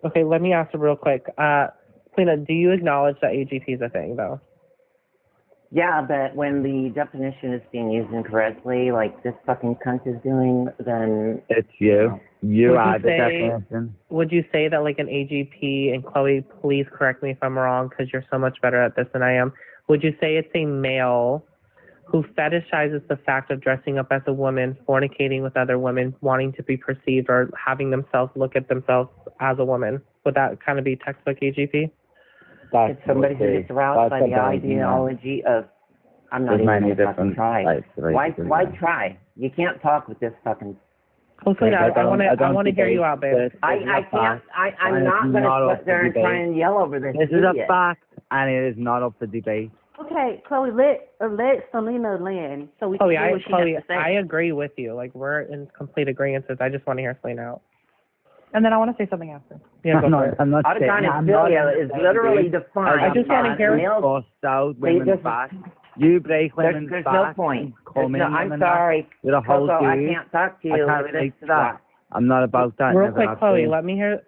Okay, let me ask you real quick. Selena, do you acknowledge that AGP is a thing, though? Yeah, but when the definition is being used incorrectly, like this fucking cunt is doing, then It's you. You Would are you the say- definition. Would you say that like an AGP, and Chloe, please correct me if I'm wrong because you're so much better at this than I am. Would you say it's a male who fetishizes the fact of dressing up as a woman, fornicating with other women, wanting to be perceived or having themselves look at themselves as a woman? Would that kind of be textbook AGP? That's it's somebody who gets aroused by the ideology of, I'm not There's even many going to fucking different try. types of Why AGP. try? You can't talk with this fucking... Oh, Selena, I want to hear you out, babe. I'm not going to sit there and try and yell over this. This is idiot. a fact, and it is not up for debate. Okay, Chloe, let Selena land so we can Chloe, hear what she has to say. I agree with you. Like we're in complete agreement. I just want to hear Selena out. And then I want to say something after. Yeah, go for it. I'm not saying Autogynephilia is literally defined. I just want to hear. Males, bust out women's back. You break women's there's back. no point. Come in I'm women's sorry. back. You're a whole Coco, I dude. can't talk to I you. can't Look at relate this to that. I'm not about that. Real never quick, have Chloe, been. let me hear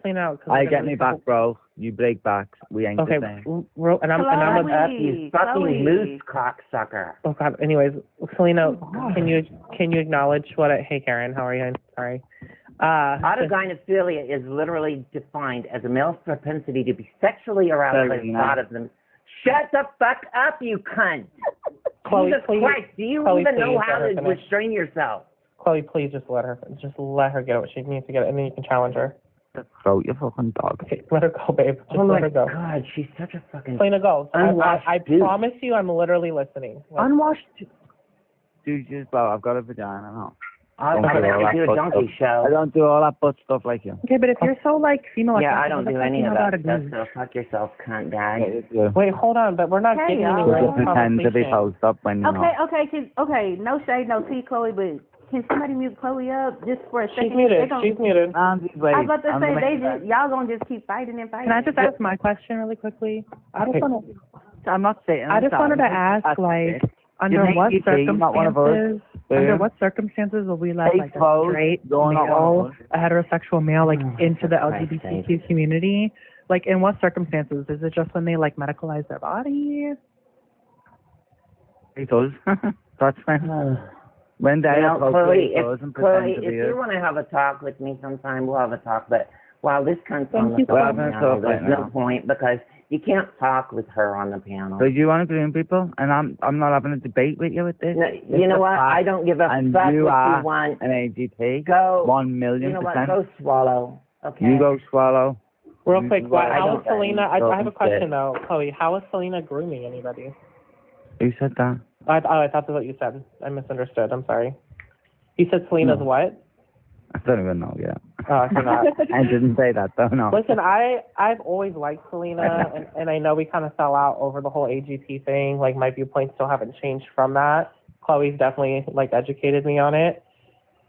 Selena out. 'cause I we're get gonna me lose back, the bro. You break backs. We ain't Okay, the same. and I'm Shut a up, you fucking moose cocksucker. Oh God. Anyways, Selena, can you acknowledge what? Hey, Karen, how are you? I'm sorry. Autogynephilia is literally defined as a male's propensity to be sexually aroused by the thought of them. Shut the fuck up, you cunt! Chloe, Jesus please, Christ, do you Chloe, even know please how let her to finish. restrain yourself? Chloe, please just let her get what she needs to get, and then you can challenge her. Throw your fucking dog. Okay, let her go, babe. Just Oh let my her go. God, she's such a fucking Selena, go. unwashed I dude. promise you, I'm literally listening. Like, Unwashed. Dude, just bro, I've got a vagina. No. I'm Don't gonna do all have to that do a butt donkey stuff. show. I don't do all that butt stuff like you. Okay, but if you're so like female, Yeah, like I don't do any of that stuff, so fuck yourself, cunt guy. wait, hold on, but we're not Hey, getting y'all. anywhere. You in this pretend to be conversation. posed up when you're not. Okay, no shade, no tea, Chloe, but can somebody mute Chloe up just for a second? She's muted. They gon- She's muted. I was about to say, y'all gonna just keep fighting and fighting. Can I just ask my question really quickly? I just want to. I'm not saying. I just wanted to ask, like, under make what you see, you're not one of us. circumstances? Under what circumstances will we let Hey, like a Chloe, straight you're not one male, of us. a heterosexual male, like into the Christ's LGBTQ community? Like, in what circumstances? Is it just when they like medicalize their body? He does. That's when. When they Now, appropriate Chloe, those and Chloe, pretend to if be you it. want to have a talk with me sometime, we'll have a talk. But while this cunt's on the you. We're phone having a now, talk there's right no now. point because you can't talk with her on the panel. So you want to groom people, and I'm not having a debate with you with this. No, It's you know a what? fact, I don't give a and fuck you what are you want. an AGP. Go. 1,000,000%. You know what? Go swallow. Okay. You go swallow. Real quick, Well, how is don't- Selena? I have a Don't question say. though, Chloe. How is Selena grooming anybody? Who said that? I thought that's what you said. I misunderstood. I'm sorry. You said Selena's No. what? I don't even know yet. I cannot. I didn't say that though. No. Listen, I've always liked Selena, and I know we kind of fell out over the whole AGP thing. Like my viewpoints still haven't changed from that. Chloe's definitely like educated me on it.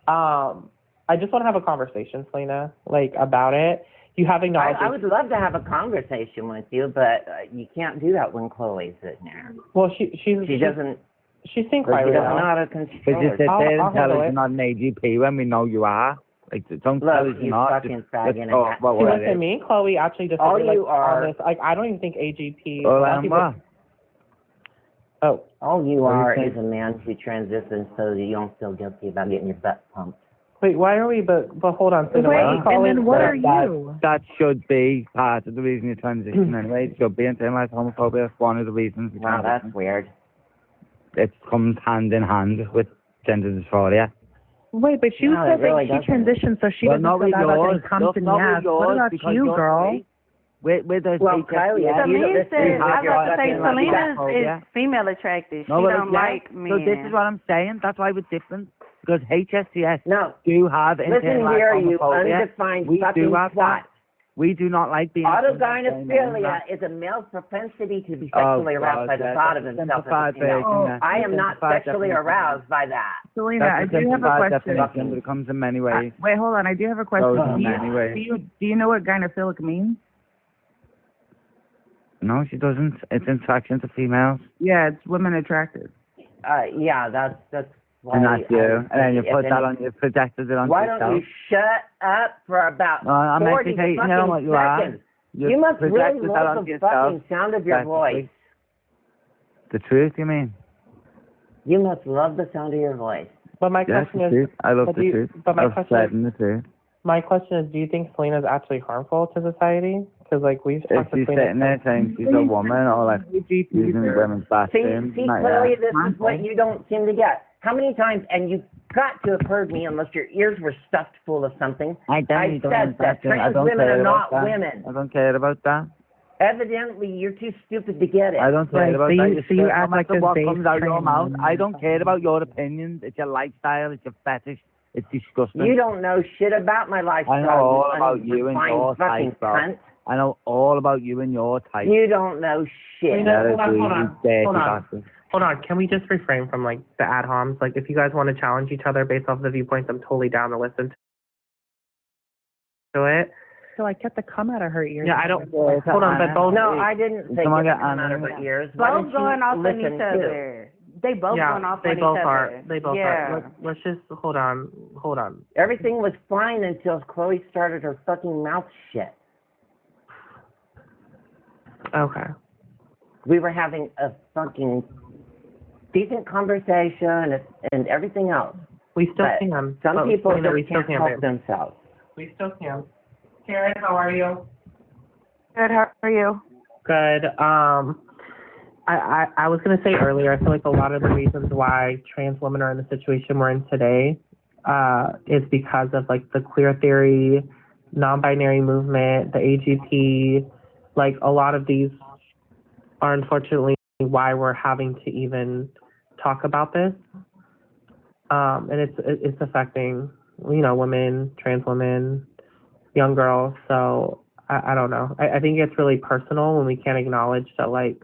I just want to have a conversation, Selena, like about it. You have acknowledged. I would love to have a conversation with you, but you can't do that when Chloe's sitting there. Well, she doesn't. She's seen She quietly. doesn't know how to But control you it. sit there I'll and tell handle us it. you're not an AGP when we know you are. Like, don't tell us Look, you're you not. fucking faggot. Let's talk about See, what it listen, is. me and Chloe actually just All like, you are- on this. Like, I don't even think AGP. Oh, a lot of people- Amber. Oh, All you What do you are think? is a man who transitions so that you don't feel guilty about getting your butt pumped. wait, why are we? But hold on, Selena. Wait, why are we and calling- then what are That- you? That should be part of the reason you transition anyway. It should be internalized homophobia. That's one of the reasons you Wow, that's transition. weird. It comes hand in hand with gender dysphoria. Wait, but you No, said it really that she doesn't. transitioned, so she Well, doesn't not feel with bad about yours. getting pumped Look, in the not with ass. What yours, about because you, you're girl? free. With those Well, HSCS, Kylie, you Selena have said- your I was about to say, fucking Selena homophobia. female attracted. No, but so this is what I'm saying. That's why we're different. Because HSCS No, do have listen internalized here, you homophobia. undefined We fucking do have twat. that. We do not like being Autogynephilia is a male's propensity to be sexually aroused by the thought of himself as a Simplified female. version, yeah. I am not Simplified sexually definition. aroused by that. Selena, I That's the do have a simplified question. definition, but it comes in many ways. Wait, hold on. I do have a Goes question. in many ways. Do you know what gynophilic means? No, she doesn't. It's attraction to females. Yeah, it's women attracted. Yeah, that's why. And that's you. And then you if put that any- on, you projected it onto Why yourself. don't you shut up for about No, I'm 40 educating you fucking on what you are. seconds? You must really projected that love onto the yourself. fucking sound of your voice. The truth, you mean? You must love the sound of your voice. But my Yes, question the is, truth. I love but the do you- truth. but my I've question said is- the truth. my question is, do you think Selena's actually harmful to society? Because like we've If talked to she's Selena. sitting there saying she's a woman or like using women's bathrooms, See, not clearly yet. this is what you don't seem to get. How many times, and you've got to have heard me unless your ears were stuffed full of something. I said that trans women are not women. I don't care about that. Evidently, you're too stupid to get it. I don't care about so that. you- so you no act like matter this what base comes out your mouth. training. I don't care about your opinions. It's your lifestyle. It's your fetish. It's disgusting. You don't know shit about my lifestyle. I know all about you and unrefined your fucking type, bro. cunt. I know all about you and your type. You don't know shit. Selena, That is hold on, you, hold you on, dirty hold on. bastard. Hold on, can we just refrain from like the ad homs? Like if you guys want to challenge each other based off the viewpoints, I'm totally down to listen to it. So I kept the cum out of her ears. Yeah, I don't. Hold on, but both. No, I didn't say Someone get got them out of on her ears. Why Both don't you going off on listen each too? other. They both Yeah, going off they on both each are. other. They both yeah. are. Let's just hold on. Hold on. Everything was fine until Chloe started her fucking mouth shit. Okay. We were having a fucking decent conversation and everything else. We still But can. Some But, people Selena, just we still can't can, help babe. themselves. We still can. Karen, how are you? Good. How are you? Good. I was gonna say earlier, I feel like a lot of the reasons why trans women are in the situation we're in today, is because of like the queer theory, non-binary movement, the AGP, like a lot of these are unfortunately why we're having to even talk about this. And it's affecting, women, trans women, young girls. So I don't know. I think it's really personal when we can't acknowledge that like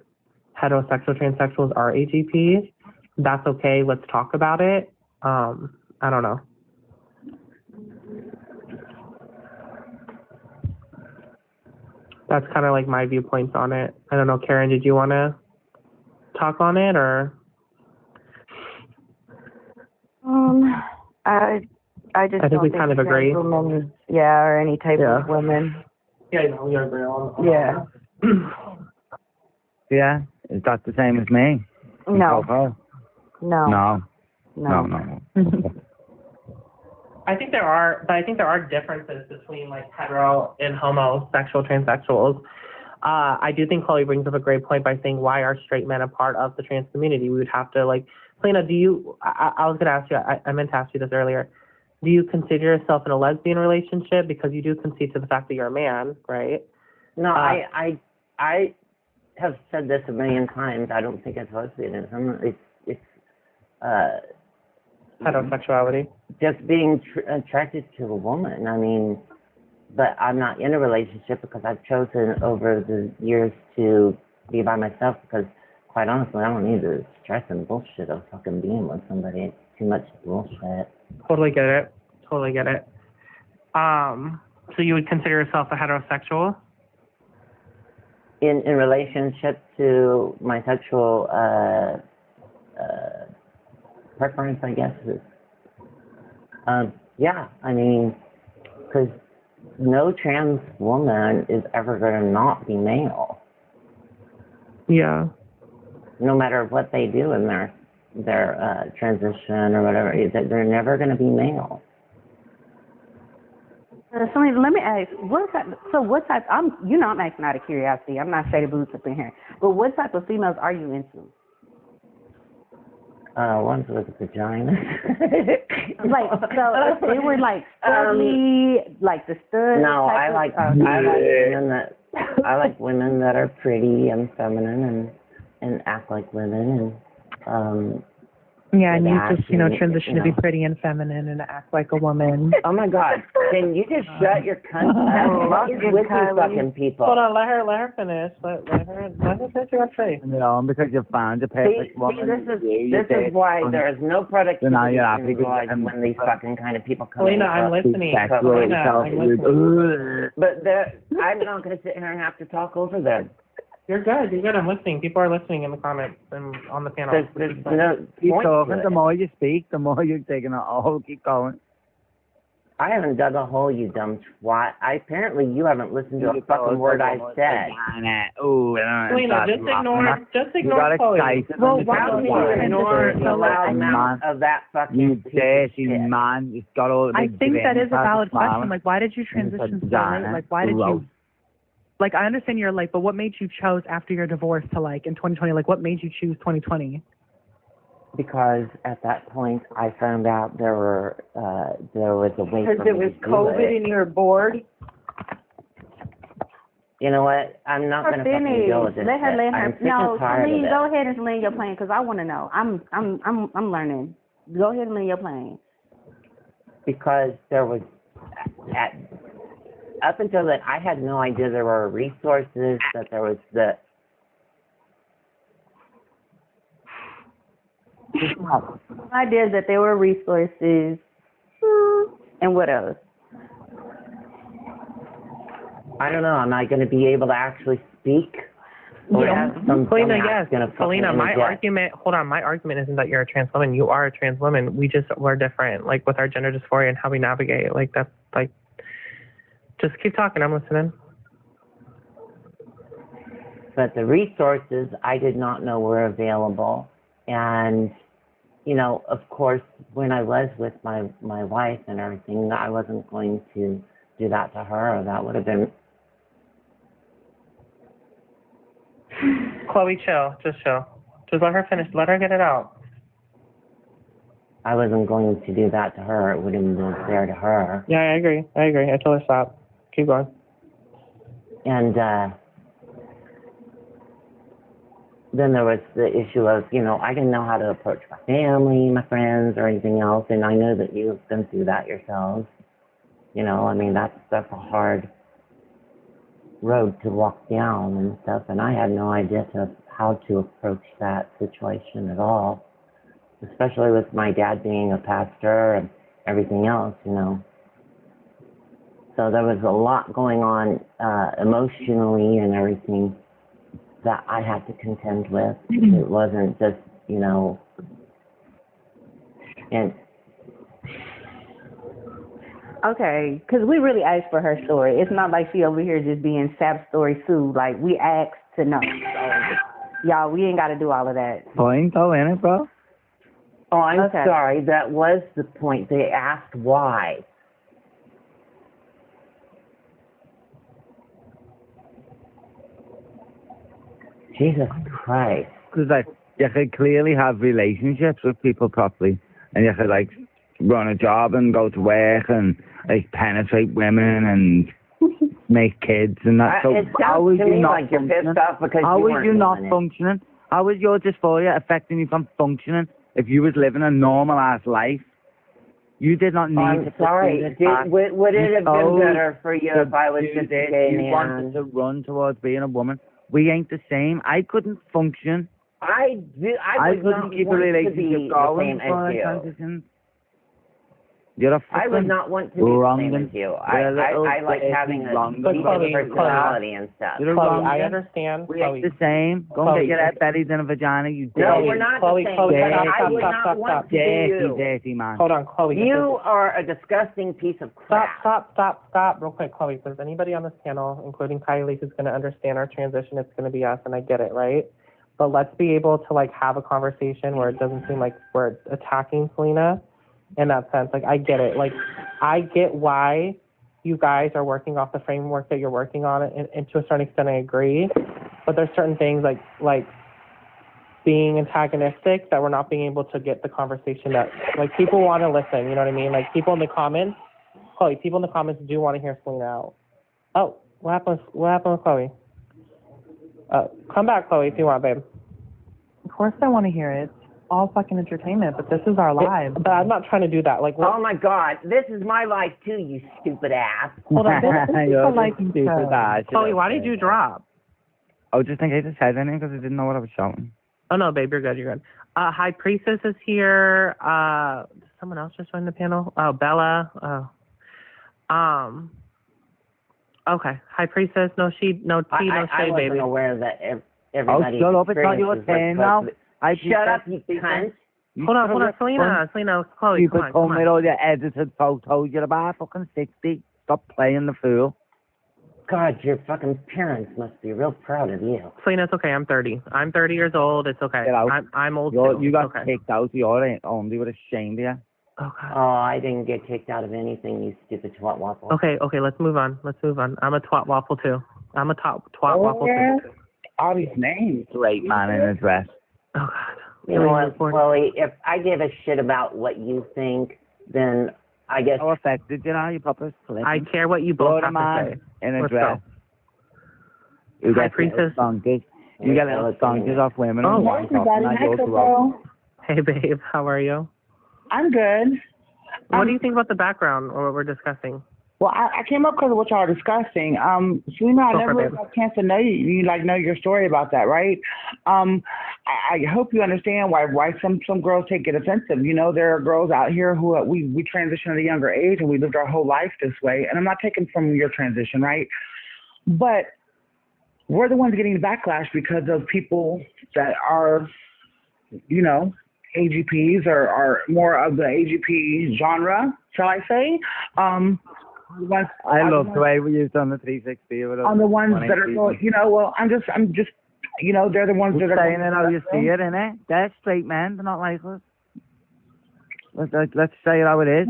heterosexual transsexuals are AGP. That's okay. Let's talk about it. I don't know. That's kind of like my viewpoints on it. I don't know, Karen, did you want to talk on it or? I just I think don't we think kind of trans agree. women, or any type Yeah. of women. Yeah, no, we agree on. Yeah. Yeah, is that the same as me? No. Coco? No. No. I think there are differences between like hetero and homosexual transsexuals. I do think Chloe brings up a great point by saying why are straight men a part of the trans community? We would have to like, Selena, I was going to ask you, I meant to ask you this earlier. Do you consider yourself in a lesbian relationship? Because you do concede to the fact that you're a man, right? No, I have said this a million times. I don't think it's lesbianism. It's Heterosexuality. Just being attracted to a woman. I mean, but I'm not in a relationship because I've chosen over the years to be by myself because, quite honestly, I don't need the stress and bullshit of fucking being with somebody. It's too much bullshit. Totally get it. Totally get it. So you would consider yourself a heterosexual? In relationship to my sexual preference, I guess. Yeah, I mean, because no trans woman is ever going to not be male. Yeah. No matter what they do in their transition or whatever, they're never going to be male. So let me ask, what type, I'm asking out of curiosity. I'm not shady boots up in here. But what type of females are you into? Ones with a vagina. Like, so if they were like sturdy, like the stud. No, I like women that are pretty and feminine and act like women and yeah, and you just, transition to be pretty and feminine and act like a woman. Oh my God. Can you just shut your cunt mouth? What is with you fucking people? Hold on, let her finish. Let her finish what say. Because you found a perfect woman. This is why there is no productivity in life when these fucking kind of people come in. Selena, I'm listening. But I'm not going to sit here and have to talk over them. You're good. I'm listening. People are listening in the comments and on the panel. Keep talking. The more you speak, the more you're taking a hole. Keep going. I haven't dug a hole, you dumb twat. Apparently you haven't listened to a fucking word I said. Selena, just ignore Chloe. Well, why don't you ignore the loud mouth of that fucking you dirty man. You've got all the I think that is a valid question. Like, why did you transition so late? Like, why did you... Like, I understand you're like, but what made you choose after your divorce to, like, in 2020, like, what made you choose 2020? Because at that point, I found out there was a way for me to do it. Because it was COVID and you're bored? You know what? I'm not going to fucking deal with this. Let her. No, Celine, go ahead and land your plane, because I want to know. I'm learning. Go ahead and land your plane. Because there was, up until then, I had no idea there were resources, that there was the... idea that there were resources, and what else? I don't know. Am I going to be able to actually speak? Selena, yes. Selena, my argument isn't that you're a trans woman. You are a trans woman. We're different, like, with our gender dysphoria and how we navigate. Like, that's, like, just keep talking. I'm listening. But the resources I did not know were available. And, of course, when I was with my wife and everything, I wasn't going to do that to her, or that would have been... Chloe, chill. Just chill. Just let her finish. Let her get it out. I wasn't going to do that to her. It wouldn't have been fair to her. Yeah, I agree. I told her stop. Keep going. And then there was the issue of, I didn't know how to approach my family, my friends, or anything else. And I know that you've been through that yourselves. That's a hard road to walk down and stuff. And I had no idea how to approach that situation at all, especially with my dad being a pastor and everything else, So there was a lot going on emotionally and everything that I had to contend with. It wasn't just, and... Okay, because we really asked for her story. It's not like she over here just being Sap's story too. Like, we asked to know. So, y'all, we ain't got to do all of that. Point, go in it, bro. Oh, I'm sorry. That was the point. They asked why. Jesus Christ. Because, you could clearly have relationships with people properly, and you could, run a job and go to work and, penetrate women and make kids and that. So how is you not functioning? How is you not functioning? How is your dysphoria affecting you from functioning if you was living a normal ass life, you did not need I'm to sorry. pursue this path. Would it have been chose better for you if I was to do just a this. gay You man? wanted to run towards being a woman. We ain't the same. I couldn't function. I would couldn't not keep a want to relationship be the going same before as I you. transitioned. You're a I would fucking not want to be the wrong same and as you. you're a little I like bit having a wrong, decent but personality and stuff. You're Chloe, wrong I again. understand. We Chloe. ain't the same. Go and get your head buried in a vagina, you dirty. No, we're not Chloe, the same. Chloe, but stop, I would not stop, want stop. to be Dirty, you. dirty man. Hold on, Chloe. You are a disgusting piece of crap. Stop, real quick, Chloe. If there's anybody on this panel, including Kylie, who's going to understand our transition, it's going to be us, and I get it, right? But let's be able to, like, have a conversation where it doesn't seem like we're attacking Selena in that sense. Like, I get it. Like, I get why you guys are working off the framework that you're working on, and to a certain extent, I agree. But there's certain things, like being antagonistic, that we're not being able to get the conversation that, like, people want to listen, you know what I mean? Like, people in the comments, Chloe, people in the comments do want to hear Selena out. Oh, what happened with Chloe? Come back, Chloe, if you want, babe. Of course I want to hear it. It's all fucking entertainment, but this is our lives. But I'm not trying to do that. Like, Oh my God, this is my life too, you stupid ass. hold on, You're like a stupid ass. Chloe, why did you drop? I was just thinking I just said anything because I didn't know what I was shouting. Oh no, babe, you're good. High Priestess is here. Someone else just joined the panel. Oh, Bella. Oh. Okay, High Priestess. No tea, no I shade, wasn't baby. aware that everybody. Shut up! It's not your turn now. Shut up, you cunt. Hold on, Selena, Chloe, You come could on, come with all your edited photos. You're about fucking 60. Stop playing the fool. God, your fucking parents must be real proud of you. Selena, it's okay. I'm 30. I'm 30 years old. It's okay. Get out. I'm old too. You got It's okay. kicked out of your own. They would have shamed you. Okay. Oh, I didn't get kicked out of anything, you stupid twat waffle. Okay, let's move on. I'm a twat waffle too. I'm a twat waffle too. All these names. Great man in a dress. Oh God. You know what, Chloe, if I give a shit about what you think, then I guess... How affected, you know, you proper split. I care what you both have to say. In a Let's dress. Go. You High get Priestess. You get little stonkers off women. Oh, and everybody. Hi, Coco. Hey, babe. How are you? I'm good. What do you think about the background or what we're discussing? Well, I came up because of what y'all are discussing. Selena, I never really got a chance to know you. You know your story about that, right? I hope you understand why some girls take it offensive. You know, there are girls out here who we transition at a younger age and we lived our whole life this way. And I'm not taking from your transition, right? But we're the ones getting the backlash because of people that are, you know, AGPs or are more of the AGP genre, shall I say? I love the way we used on the 360. On the ones that are going, you know, well, I'm just, you know, they're the ones that are saying it how you see it, innit? They're straight men, they're not like us. Let's say it how it is.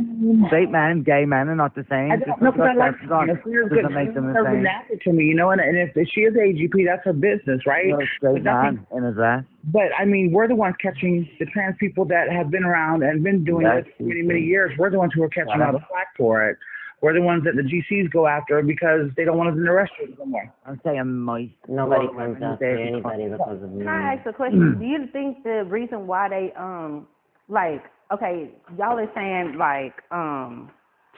Straight men, gay men are not the same. Because I like doesn't make them the same. To me, you know, and if she is AGP, that's her business, right? You're a straight man in a dress. But I mean, we're the ones catching the trans people that have been around and been doing this for many years. We're the ones who are catching all the flack for it. We're the ones that the GCs go after because they don't want us in the restrooms anymore. I'm saying nobody comes after anybody because of me. Can I ask a question? Do you think the reason why they like, okay, y'all are saying like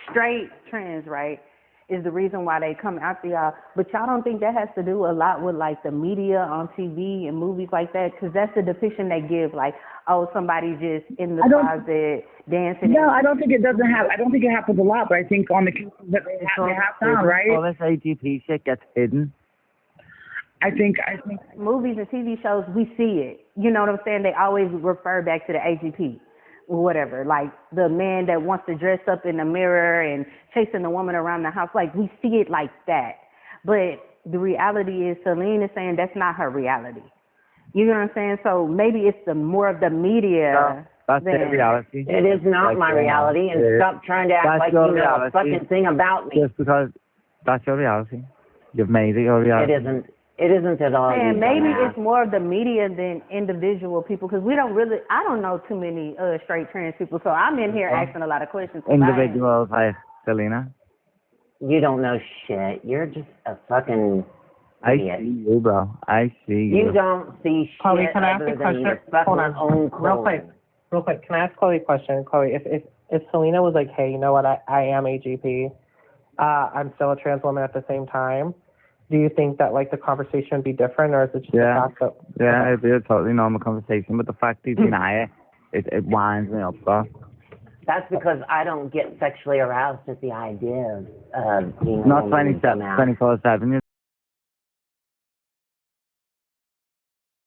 straight trans, right, is the reason why they come after y'all, but y'all don't think that has to do a lot with like the media on TV and movies like that? Because that's the depiction they give, like, oh, somebody just in the closet dancing. No, I don't think it doesn't have. I don't think it happens a lot, but I think on the cases that they have found, right? All this AGP shit gets hidden. I think movies and TV shows, we see it. You know what I'm saying? They always refer back to the AGP or whatever. Like the man that wants to dress up in the mirror and chasing the woman around the house. Like we see it like that. But the reality is, Celine is saying that's not her reality. You know what I'm saying? So maybe it's more of the media. That's their reality. It is not my reality, and stop trying to act like you know a fucking thing about me. Just because that's your reality. You've made it your reality. It isn't at all. And maybe it's more of the media than individual people, because I don't know too many straight trans people, so I'm in here asking a lot of questions. Individuals like Selena. You don't know shit. You're just a fucking idiot. I see you, bro. I see you. You don't see shit Chloe, can I ask other a than your question? fucking Hold on. own clothing. Real quick, can I ask Chloe a question? Chloe, if Selena was like, hey, you know what, I am AGP, I'm still a trans woman at the same time, do you think that like the conversation would be different, or is it just the fact that... Yeah, it'd be a totally normal conversation, but the fact that you deny it winds me up, though. That's because I don't get sexually aroused at the idea of being Not 24/7,